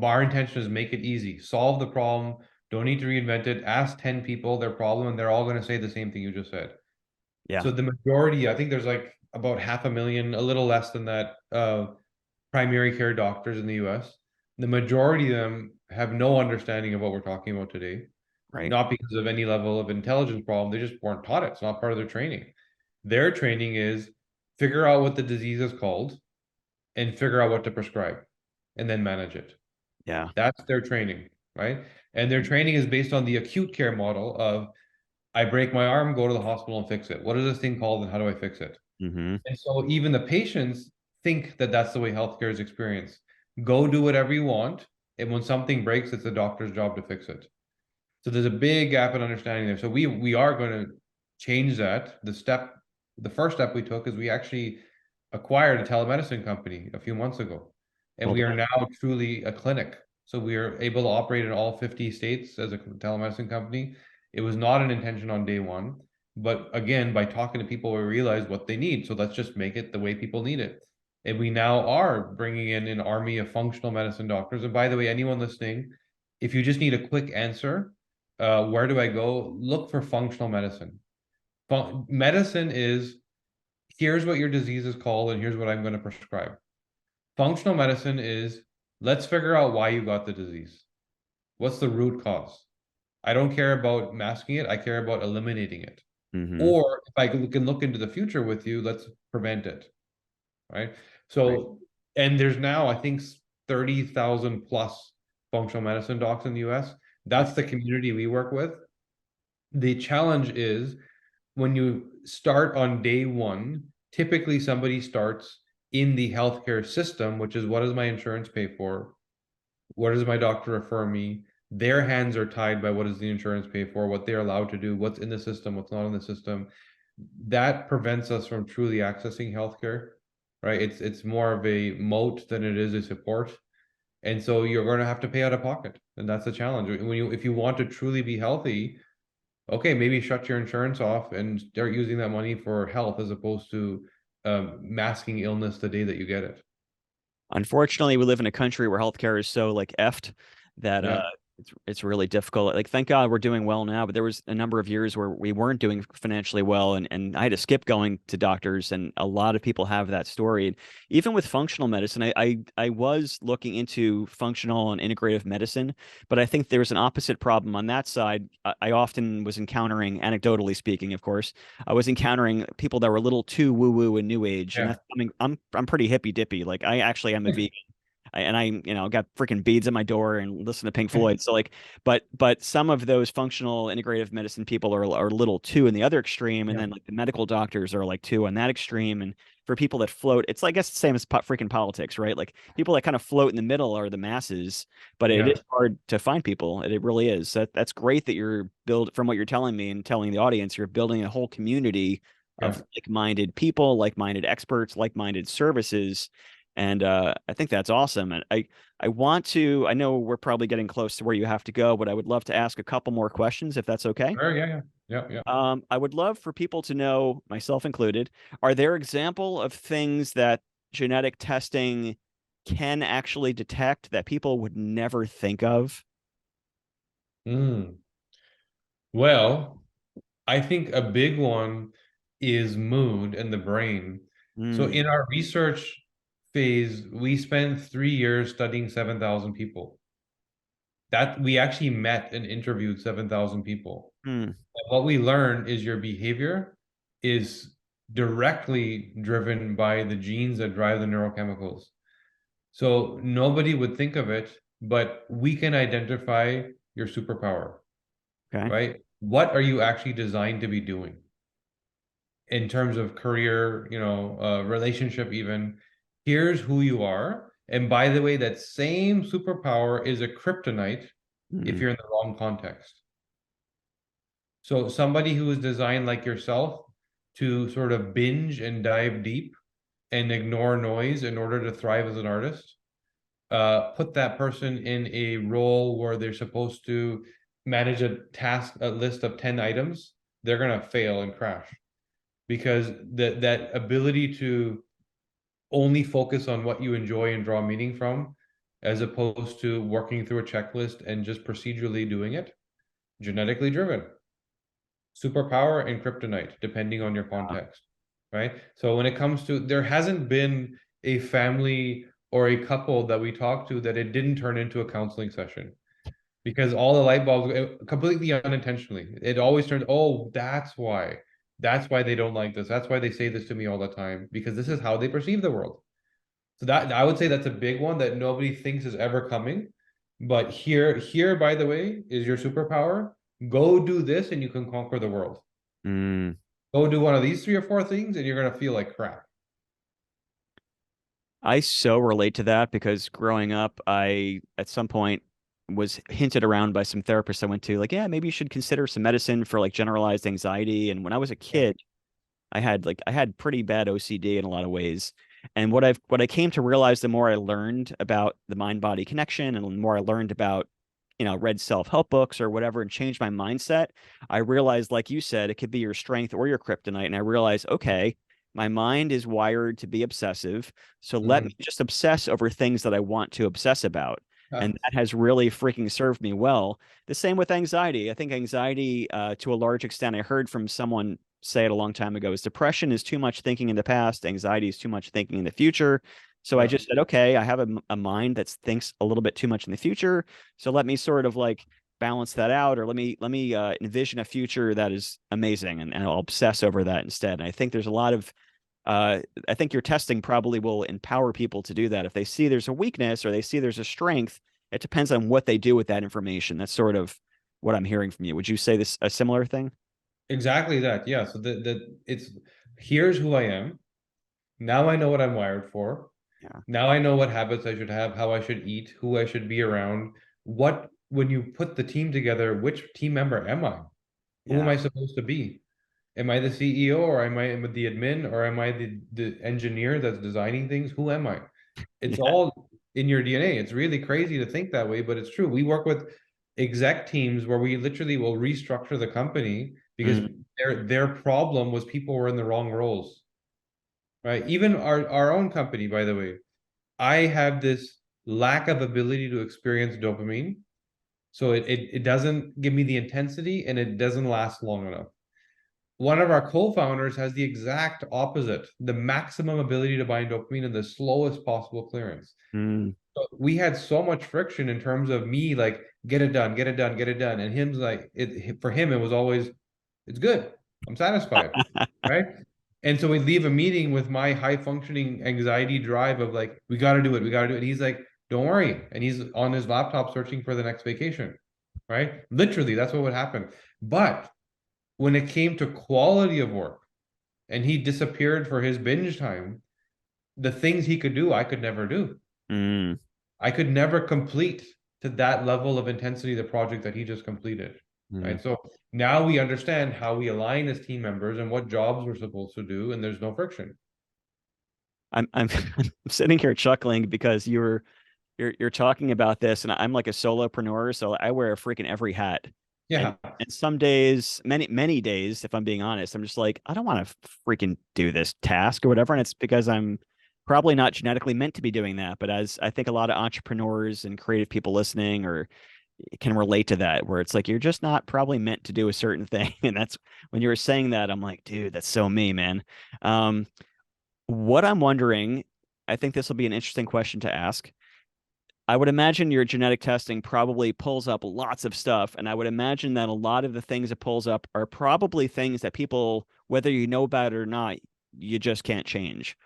our intention is make it easy, solve the problem, don't need to reinvent it. Ask 10 people their problem, and they're all going to say the same thing you just said. Yeah. So the majority, I think there's like about 500,000, a little less than that, primary care doctors in the US. The majority of them have no understanding of what we're talking about today, Right. not because of any level of intelligence problem. They just weren't taught it. It's not part of their training. Their training is figure out what the disease is called and figure out what to prescribe and then manage it. Yeah. That's their training, right? And their training is based on the acute care model of I break my arm, go to the hospital and fix it. What is this thing called and how do I fix it? Mm-hmm. And so even the patients think that that's the way healthcare is experienced. Go do whatever you want. And when something breaks, it's the doctor's job to fix it. So there's a big gap in understanding there. So we are going to change that. The first step we took is we actually acquired a telemedicine company a few months ago, and Well we are done. now truly a clinic. So we are able to operate in all 50 states as a telemedicine company. It was not an intention on day one, but again, by talking to people, we realized what they need. So let's just make it the way people need it. And we now are bringing in an army of functional medicine doctors. And by the way, anyone listening, if you just need a quick answer, where do I go? Look for functional medicine. Medicine is here's what your disease is called, and here's what I'm going to prescribe. Functional medicine is let's figure out why you got the disease. What's the root cause? I don't care about masking it, I care about eliminating it. Mm-hmm. Or if I can look into the future with you, let's prevent it. Right. Right. So, and there's now, I think, 30,000 plus functional medicine docs in the US. Right. That's the community we work with. The challenge is when you start on day one, typically somebody starts in the healthcare system, which is what does my insurance pay for? What does my doctor refer me? Their hands are tied by what does the insurance pay for, what they're allowed to do, what's in the system, what's not in the system. That prevents us from truly accessing healthcare, right? It's more of a moat than it is a support. And so you're going to have to pay out of pocket. And that's the challenge. If you want to truly be healthy, okay, maybe shut your insurance off and start using that money for health as opposed to masking illness the day that you get it. Unfortunately, we live in a country where healthcare is so like effed that Yeah. it's really difficult. Like, thank God we're doing well now, but there was a number of years where we weren't doing financially well, and I had to skip going to doctors, and a lot of people have that story. And even with functional medicine, I was looking into functional and integrative medicine, but I think there's an opposite problem on that side. I often was encountering, anecdotally speaking, of course, I was encountering people that were a little too woo woo and new age, and Yeah. that's, I mean, I'm pretty hippy dippy. Like I actually am a vegan. Got freaking beads at my door and listen to Pink Floyd. So like, but some of those functional integrative medicine people are a little too in the other extreme, and Yeah. then like the medical doctors are like too on that extreme. And for people that float, it's like, I guess the same as freaking politics, right? Like people that kind of float in the middle are the masses, but it Yeah. is hard to find people. It really is. That's great that you're from what you're telling me and telling the audience, you're building a whole community of Yeah. like-minded people, like-minded experts, like-minded services. And I think that's awesome. And I want to, I know we're probably getting close to where you have to go, but I would love to ask a couple more questions if that's okay. Sure. Yeah. Yeah. Yeah. Yeah. I would love for people to know, myself included, are there example of things that genetic testing can actually detect that people would never think of? Mm. Well, I think a big one is mood and the brain. So Mm, in our research phase, we spent 3 years studying 7,000 people. That we actually met and interviewed 7,000 people. mm, And what we learned is your behavior is directly driven by the genes that drive the neurochemicals. So nobody would think of it, but we can identify your superpower, Okay. right? What are you actually designed to be doing in terms of career, relationship even? Here's who you are. And by the way, that same superpower is a kryptonite if Mm. you're in the wrong context. So somebody who is designed like yourself to sort of binge and dive deep and ignore noise in order to thrive as an artist, put that person in a role where they're supposed to manage a list of 10 items, they're going to fail and crash because that ability to only focus on what you enjoy and draw meaning from, as opposed to working through a checklist and just procedurally doing it, genetically driven. Superpower and kryptonite, depending on your context, right? So when it comes to, there hasn't been a family or a couple that we talked to that it didn't turn into a counseling session because all the light bulbs completely unintentionally. It always turns, oh, that's why. That's why they don't like this. That's why they say this to me all the time because this is how they perceive the world. So that I would say that's a big one that nobody thinks is ever coming. But here, by the way, is your superpower. Go do this and you can conquer the world. Mm. Go do one of these three or four things and you're gonna feel like crap. I so relate to that because growing up, I at some point was hinted around by some therapists I went to, like, yeah, maybe you should consider some medicine for like generalized anxiety. And when I was a Yeah. kid, I had pretty bad OCD in a lot of ways. And what I came to realize the more I learned about the mind body connection and the more I learned about, read self-help books or whatever and changed my mindset, I realized, like you said, it could be your strength or your kryptonite. And I realized, okay, my mind is wired to be obsessive. So let me Mhm. just obsess over things that I want to obsess about. Yeah. And that has really freaking served me well. The same with anxiety. I think anxiety, to a large extent, I heard from someone say it a long time ago, is depression is too much thinking in the past, anxiety is too much thinking in the future. So I Yeah. just said, okay, I have a mind that thinks a little bit too much in the future. So let me sort of like balance that out, or let me envision a future that is amazing, and I'll obsess over that instead. And I think there's a lot of I think your testing probably will empower people to do that. If they see there's a weakness or they see there's a strength, it depends on what they do with that information. That's sort of what I'm hearing from you. Would you say this a similar thing? Exactly that. Yeah. So that it's here's who I am. Now I know what I'm wired for. Yeah. Now I know what habits I should have, how I should eat, who I should be around. What, when you put the team together, which team member am I? Who am Yeah. I supposed to be? Am I the CEO or am I the admin or am I the engineer that's designing things? Who am I? It's Yeah. all in your DNA. It's really crazy to think that way, but it's true. We work with exec teams where we literally will restructure the company because Mm, their problem was people were in the wrong roles, right? Even our own company, by the way, I have this lack of ability to experience dopamine. So it doesn't give me the intensity and it doesn't last long enough. One of our co-founders has the exact opposite, the maximum ability to bind dopamine and the slowest possible clearance. mm. So we had so much friction in terms of me like get it done, get it done, get it done, and him's like it for him it was always it's good, I'm satisfied, right? And so we leave a meeting with my high functioning anxiety drive of like we got to do it, we got to do it. And he's like, don't worry, and he's on his laptop searching for the next vacation, right? Literally, that's what would happen. But when it came to quality of work, and he disappeared for his binge time, the things he could do, I could never do. Mm, I could never complete to that level of intensity the project that he just completed. mm. Right. So now we understand how we align as team members and what jobs we're supposed to do, and there's no friction. I'm I'm sitting here chuckling because you're talking about this, and I'm like a solopreneur, so I wear a freaking every hat. And Yeah. and some days, many days, if I'm being honest, I'm just like, I don't want to freaking do this task or whatever. And it's because I'm probably not genetically meant to be doing that. But as I think a lot of entrepreneurs and creative people listening or can relate to that, where it's like you're just not probably meant to do a certain thing. And that's when you were saying that, I'm like, dude, that's so me, man. Um, what I'm wondering, I think this will be an interesting question to ask. I would imagine your genetic testing probably pulls up lots of stuff. And I would imagine that a lot of the things it pulls up are probably things that people, whether you know about it or not, you just can't change?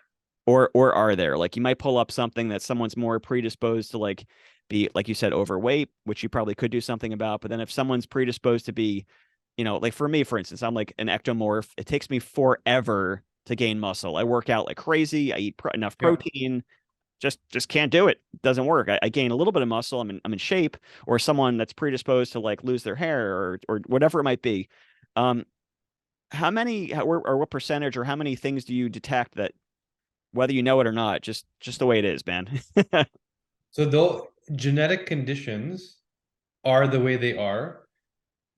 Or are there, like, you might pull up something that someone's more predisposed to, like, be, like you said, overweight, which you probably could do something about. But then if someone's predisposed to be, like for me, for instance, I'm like an ectomorph. It takes me forever to gain muscle. I work out like crazy. I eat enough Yeah. protein. Just can't do it. Doesn't work. I gain a little bit of muscle. I'm in shape. Or someone that's predisposed to like lose their hair or whatever it might be. Um, or what percentage or how many things do you detect that, whether you know it or not, just the way it is, man? So though genetic conditions are the way they are,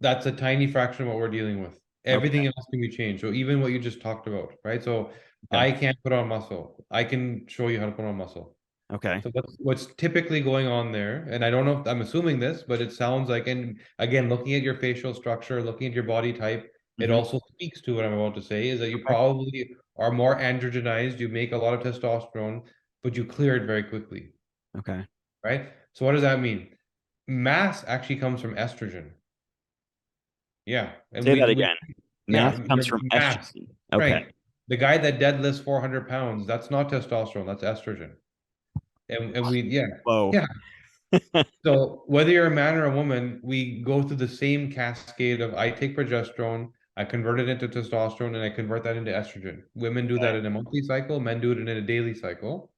that's a tiny fraction of what we're dealing with. Okay. Everything else can be changed. So even what you just talked about, right? So Okay. I can't put on muscle. I can show you how to put on muscle. Okay. So what's typically going on there, and I don't know if I'm assuming this, but it sounds like, and again, looking at your facial structure, looking at your body type, it Hmm. also speaks to what I'm about to say, is that you Okay. probably are more androgenized, you make a lot of testosterone, but you clear it very quickly, Okay. right? So what does that mean? Mass actually comes from estrogen. Yeah. And Say that we again. Math yeah, comes your from mass. estrogen. Okay. Right. The guy that deadlifts 400 pounds, that's not testosterone, that's estrogen. And we, yeah. Whoa. Yeah. So whether you're a man or a woman, we go through the same cascade of I take progesterone, I convert it into testosterone, and I convert that into estrogen. Women do that Okay. in a monthly cycle, men do it in a daily cycle.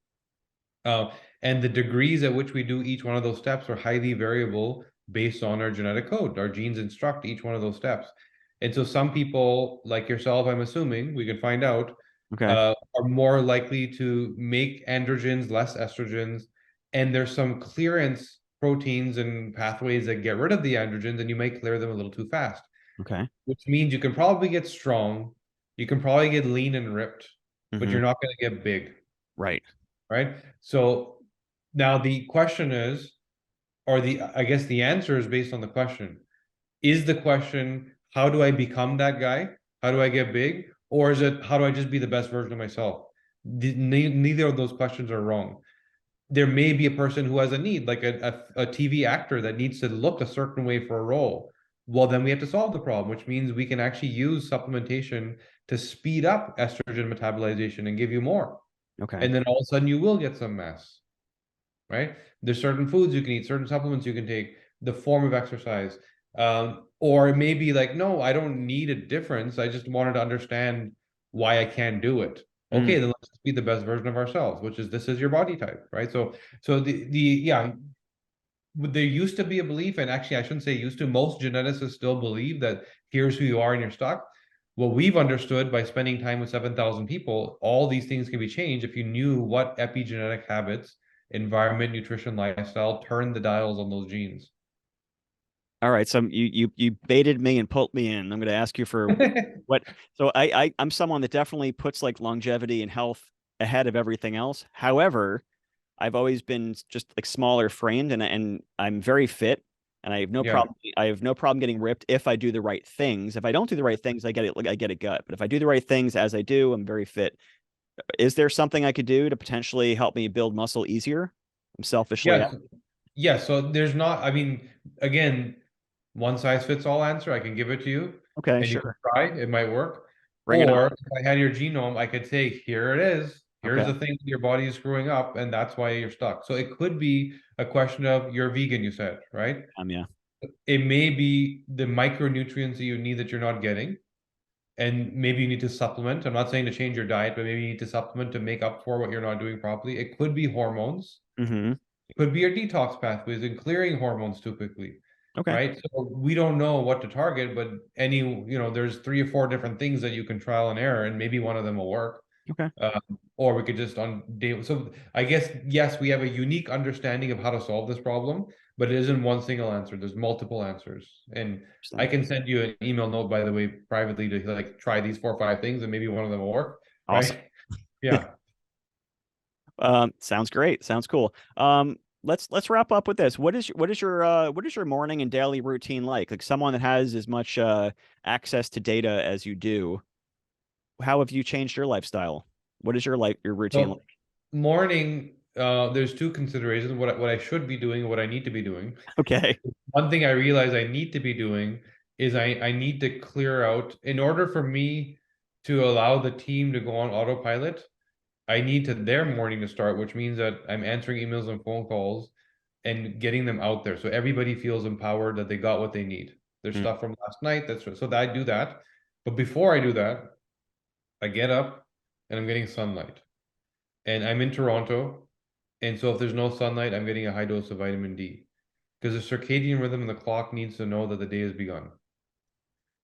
Uh, and the degrees at which we do each one of those steps are highly variable based on our genetic code. Our genes instruct each one of those steps. And so some people, like yourself, I'm assuming, we can find out, Okay. are more likely to make androgens, less estrogens. And there's some clearance proteins and pathways that get rid of the androgens, and you may clear them a little too fast, Okay. which means you can probably get strong, you can probably get lean and ripped, but Hmm. you're not going to get big, Right. right? So now the question is, or I guess the answer is based on the question. Is the question, how do I become that guy? How do I get big? Or is it, how do I just be the best version of myself? Neither of those questions are wrong. There may be a person who has a need, like a TV actor that needs to look a certain way for a role. Well, then we have to solve the problem, which means we can actually use supplementation to speed up estrogen metabolization and give you more. Okay. And then all of a sudden you will get some mass, right? There's certain foods you can eat, certain supplements you can take, the form of exercise. Or it may be like, no, I don't need a difference. I just wanted to understand why I can't do it. Mm. Okay, then let's be the best version of ourselves, which is this is your body type, right? So the yeah, there used to be a belief, and actually I shouldn't say used to, most geneticists still believe that here's who you are and you're stuck. What we've understood by spending time with 7,000 people, all these things can be changed if you knew what epigenetic habits, environment, nutrition, lifestyle, turn the dials on those genes. All right. So you baited me and pulled me in. I'm going to ask you for what. So I'm someone that definitely puts like longevity and health ahead of everything else. However, I've always been just like smaller framed, and I'm very fit, and I have no Yeah. problem. I have no problem getting ripped if I do the right things. If I don't do the right things, I get it. Like, I get a gut. But if I do the right things as I do, I'm very fit. Is there something I could do to potentially help me build muscle easier? I'm selfishly. Yeah. Yeah. So there's not, I mean, again, one size fits all answer. I can give it to you Okay, and you can sure. try, it might work. Bring it on. Or if I had your genome, I could say, here it is. Here's Okay. the thing your body is screwing up, and that's why you're stuck. So it could be a question of you're vegan, you said, right? Yeah. It may be the micronutrients that you need that you're not getting, and maybe you need to supplement. I'm not saying to change your diet, but maybe you need to supplement to make up for what you're not doing properly. It could be hormones. Hmm. It could be your detox pathways and clearing hormones too quickly, Okay. right? So we don't know what to target, but there's 3 or 4 different things that you can trial and error, and maybe one of them will work. Okay. Or we could just on day. So I guess, yes, we have a unique understanding of how to solve this problem, but it isn't one single answer. There's multiple answers. And I Interesting. can send you an email note, by the way, privately to like try these 4 or 5 things and maybe one of them will work, Awesome. right? Yeah. Sounds great. Sounds cool. Let's wrap up with this. What is your morning and daily routine like? Like someone that has as much access to data as you do, how have you changed your lifestyle? What is your routine like? So morning, there's two considerations, what I should be doing and what I need to be doing. Okay. One thing I realize I need to be doing is I need to clear out, in order for me to allow the team to go on autopilot, I need to their morning to start, which means that I'm answering emails and phone calls and getting them out there. So everybody feels empowered that they got what they need. There's Mm. stuff from last night. So that I do that. But before I do that, I get up and I'm getting sunlight. And I'm in Toronto. And so if there's no sunlight, I'm getting a high dose of vitamin D. Because the circadian rhythm and the clock needs to know that the day has begun.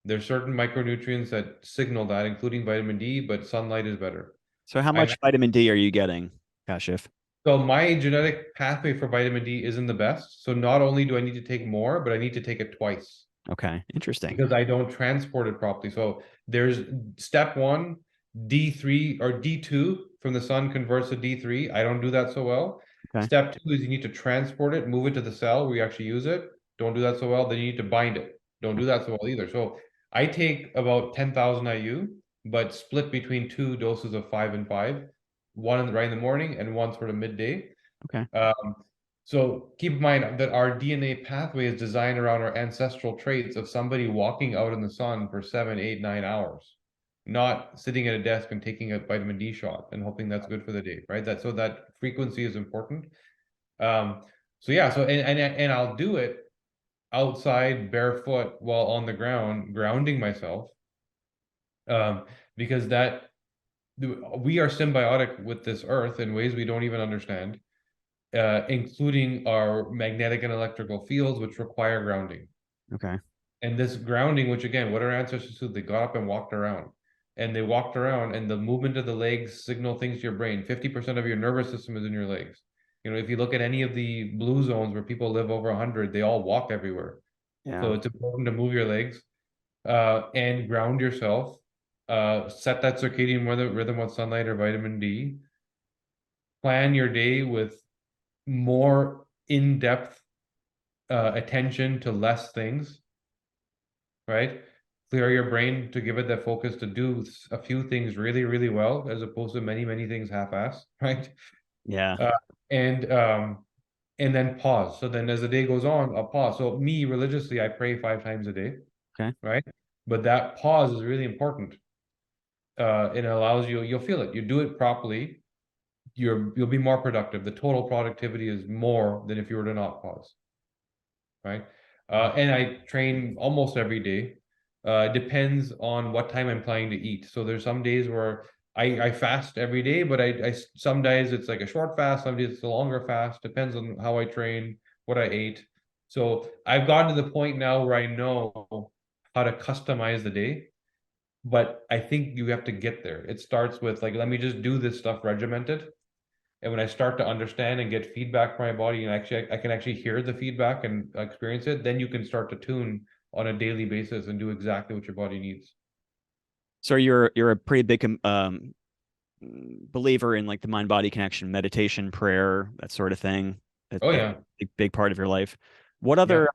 There's certain micronutrients that signal that, including vitamin D, but sunlight is better. So how I'm much vitamin D are you getting, Kashif? So my genetic pathway for vitamin D isn't the best. So not only do I need to take more, but I need to take it twice Okay, interesting. because I don't transport it properly. So there's step one, D3 or D2 from the sun converts to D3. I don't do that so well. Okay. Step two is you need to transport it, move it to the cell where you actually use it. Don't do that so well. Then you need to bind it. Don't do that so well either. So I take about 10,000 IU, but split between two doses of 5 and 5, right in the morning and one sort of midday. Okay. Um, so keep in mind that our DNA pathway is designed around our ancestral traits of somebody walking out in the sun for 7, 8, 9 hours, not sitting at a desk and taking a vitamin D shot and hoping that's good for the day, right? That frequency is important. Um, so yeah, and I'll do it outside barefoot while on the ground, grounding myself, um, because we are symbiotic with this earth in ways we don't even understand, including our magnetic and electrical fields, which require grounding. Okay. And this grounding, which again, what our ancestors did, they got up and walked around. And they walked around, and the movement of the legs signal things to your brain. 50% of your nervous system is in your legs. If you look at any of the blue zones where people live over 100, they all walk everywhere. Yeah. So it's important to move your legs and ground yourself. Set that circadian rhythm with sunlight or vitamin D. Plan your day with more in-depth attention to less things, right? Clear your brain to give it that focus to do a few things really, really well, as opposed to many, many things half-assed, right? Yeah. Uh, and um, and then pause. So then as the day goes on, I'll pause. So me religiously, I pray 5 times a day, Okay. right? But that pause is really important. It allows you'll feel it. You do it properly, you'll be more productive. The total productivity is more than if you were to not pause, right? And I train almost every day. Depends on what time I'm planning to eat. So there's some days where I fast every day, but some days it's like a short fast, some days it's a longer fast. Depends on how I train, what I ate. So I've gotten to the point now where I know how to customize the day, but I think you have to get there. It starts with like, let me just do this stuff regimented. And when I start to understand and get feedback from my body, and actually I can actually hear the feedback and experience it, then you can start to tune on a daily basis and do exactly what your body needs. So you're a pretty big believer in like the mind body connection, meditation, prayer, that sort of thing. Oh That's yeah, a big part of your life. What yeah. other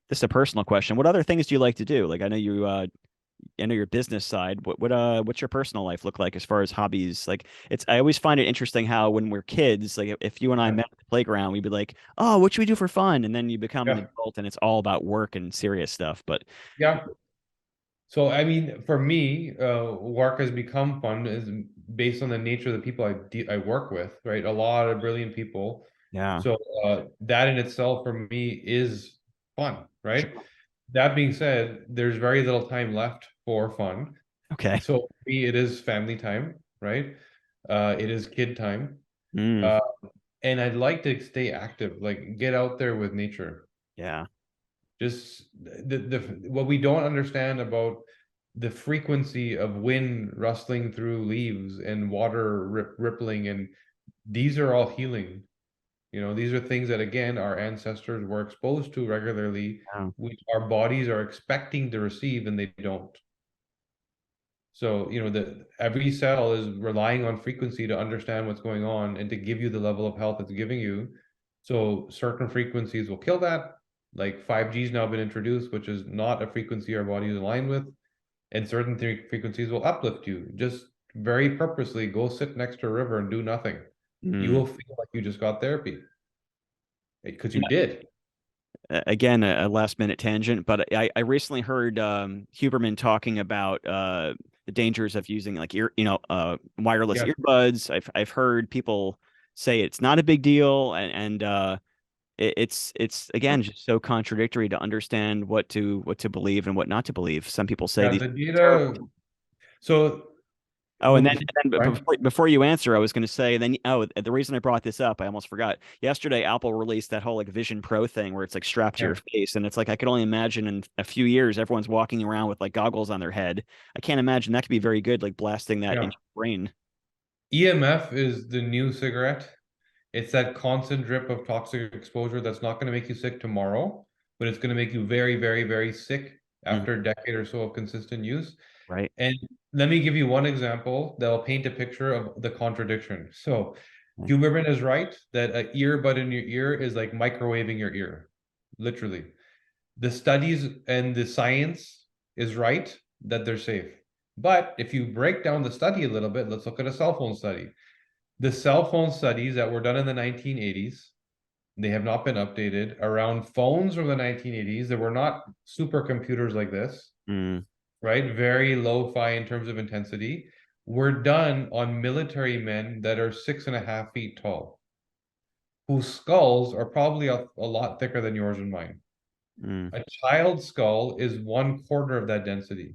this is a personal question. What other things do you like to do? Like I know your business side. What's your personal life look like as far as hobbies? Like I always find it interesting how when we're kids, like if you and I Yeah. met at the playground, we'd be like, "Oh, what should we do for fun?" And then you become an Yeah. adult and it's all about work and serious stuff. But Yeah. So I mean, for me, work has become fun is based on the nature of the people I work with, right? A lot of brilliant people. yeah, So that in itself for me is fun, right? sure. That being said, there's very little time left for fun. Okay. So for me, it is family time, right? It is kid time. Mm, Uh, and I'd like to stay active, like get out there with nature. yeah. Just what we don't understand about the frequency of wind rustling through leaves and water rippling, and these are all healing. These are things that again our ancestors were exposed to regularly, Yeah. which our bodies are expecting to receive and they don't. So, every cell is relying on frequency to understand what's going on and to give you the level of health it's giving you. So certain frequencies will kill that. Like 5G's now been introduced, which is not a frequency our body is aligned with. And certain frequencies will uplift you. Just very purposely go sit next to a river and do nothing. You Mm. will feel like you just got therapy because You you know, did. again, a last minute tangent, but I recently heard Huberman talking about the dangers of using like wireless Yeah, earbuds. I've heard people say it's not a big deal, and it's again just so contradictory to understand what to believe and what not to believe. Some people say yeah, these the are terrible. data. So Oh, and before, then right? before you answer, I was going to say then. Oh, the reason I brought this up, I almost forgot. Yesterday, Apple released that whole like Vision Pro thing where it's like strapped to Yeah. your face, and it's like I could only imagine in a few years everyone's walking around with like goggles on their head. I can't imagine that could be very good, like blasting that Yeah. into your brain. EMF is the new cigarette. It's that constant drip of toxic exposure that's not going to make you sick tomorrow, but it's going to make you very, very, very sick Mhm. after a decade or so of consistent use. Right. And let me give you one example that will paint a picture of the contradiction. So, Huberman is right that an earbud in your ear is like microwaving your ear, literally. The studies and the science is right that they're safe. But if you break down the study a little bit, let's look at a cell phone study. The cell phone studies that were done in the 1980s, they have not been updated around phones from the 1980s. There were not supercomputers like this, Mm, right? Very low-fi in terms of intensity. Were done on military men that are 6.5 feet tall, whose skulls are probably a lot thicker than yours and mine. mm, A child's skull is 1/4 of that density.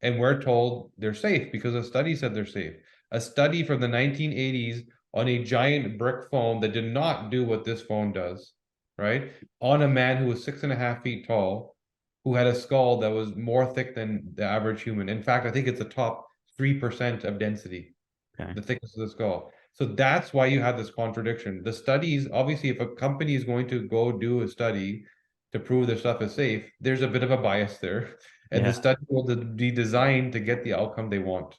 And we're told they're safe because a study said they're safe. A study from the 1980s on a giant brick phone that did not do what this phone does, right? On a man who was 6.5 feet tall, who had a skull that was more thick than the average human. In fact, I think it's the top 3% of density, okay. the thickness of the skull. So that's why you have this contradiction. The studies, obviously, if a company is going to go do a study to prove their stuff is safe, there's a bit of a bias there. And the Yeah. study will be designed to get the outcome they want.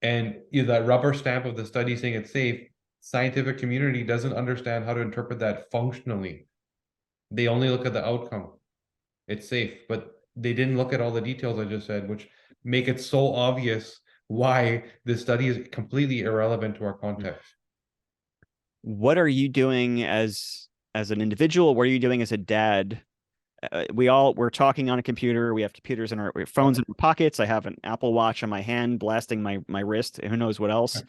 And that rubber stamp of the study saying it's safe, scientific community doesn't understand how to interpret that functionally. They only look at the outcome. It's safe, but they didn't look at all the details I just said, which make it so obvious why this study is completely irrelevant to our context. What are you doing as an individual? What are you doing as a dad? We're talking on a computer. We have computers in we have phones Yeah. in our pockets. I have an Apple Watch on my hand, blasting my wrist. Who knows what else?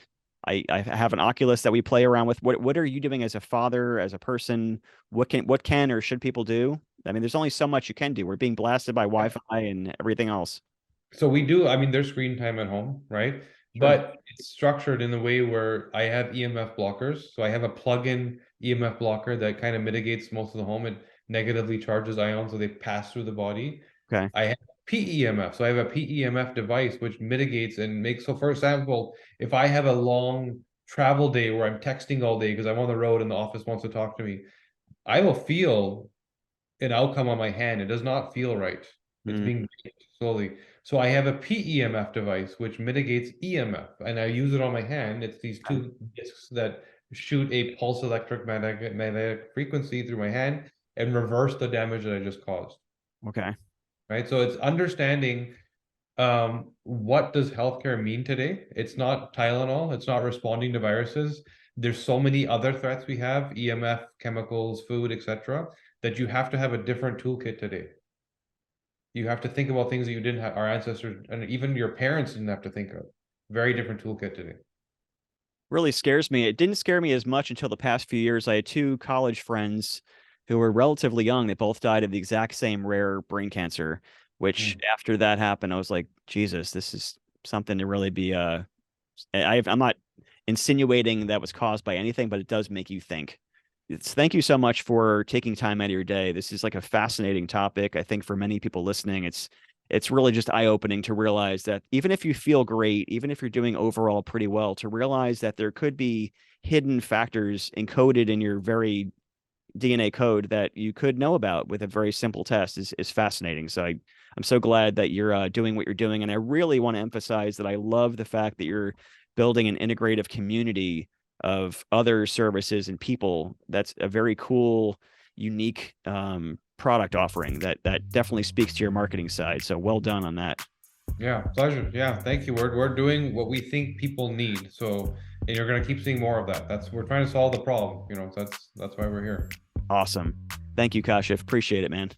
I have an Oculus that we play around with. What are you doing as a father, as a person? What can or should people do? I mean, there's only so much you can do. We're being blasted by Wi-Fi and everything else. So we do, I mean, there's screen time at home, right? Sure. But it's structured in the way where I have EMF blockers. So I have a plug-in EMF blocker that kind of mitigates most of the home. It negatively charges ions, so they pass through the body. Okay. I have PEMF. So I have a PEMF device which mitigates and makes, so for example, if I have a long travel day where I'm texting all day because I'm on the road and the office wants to talk to me, I will feel an outcome on my hand. It does not feel right. It's Mm, being baked slowly. So I have a PEMF device which mitigates EMF, and I use it on my hand. It's these okay. two discs that shoot a pulse magnetic frequency through my hand and reverse the damage that I just caused. Okay. Right. So it's understanding what does healthcare mean today? It's not Tylenol, it's not responding to viruses. There's so many other threats we have, EMF, chemicals, food, etc., that you have to have a different toolkit today. You have to think about things that you didn't have, our ancestors and even your parents didn't have to think of. Very different toolkit today. Really scares me. It didn't scare me as much until the past few years. I had two college friends who were relatively young. They both died of the exact same rare brain cancer, which Mm. after that happened, I was like, Jesus, this is something to really be I'm not insinuating that was caused by anything, but it does make you think. Thank you so much for taking time out of your day. This is like a fascinating topic. I think for many people listening, it's really just eye-opening to realize that even if you feel great, even if you're doing overall pretty well, to realize that there could be hidden factors encoded in your very DNA code that you could know about with a very simple test is fascinating. So I'm so glad that you're doing what you're doing, and I really want to emphasize that I love the fact that you're building an integrative community of other services and people. That's a very cool, unique product offering that definitely speaks to your marketing side. So well done on that. Yeah, pleasure. Yeah, thank you. We're doing what we think people need. So, and you're gonna keep seeing more of that. That's we're trying to solve the problem, so that's why we're here. Awesome. Thank you, Kashif. Appreciate it, man.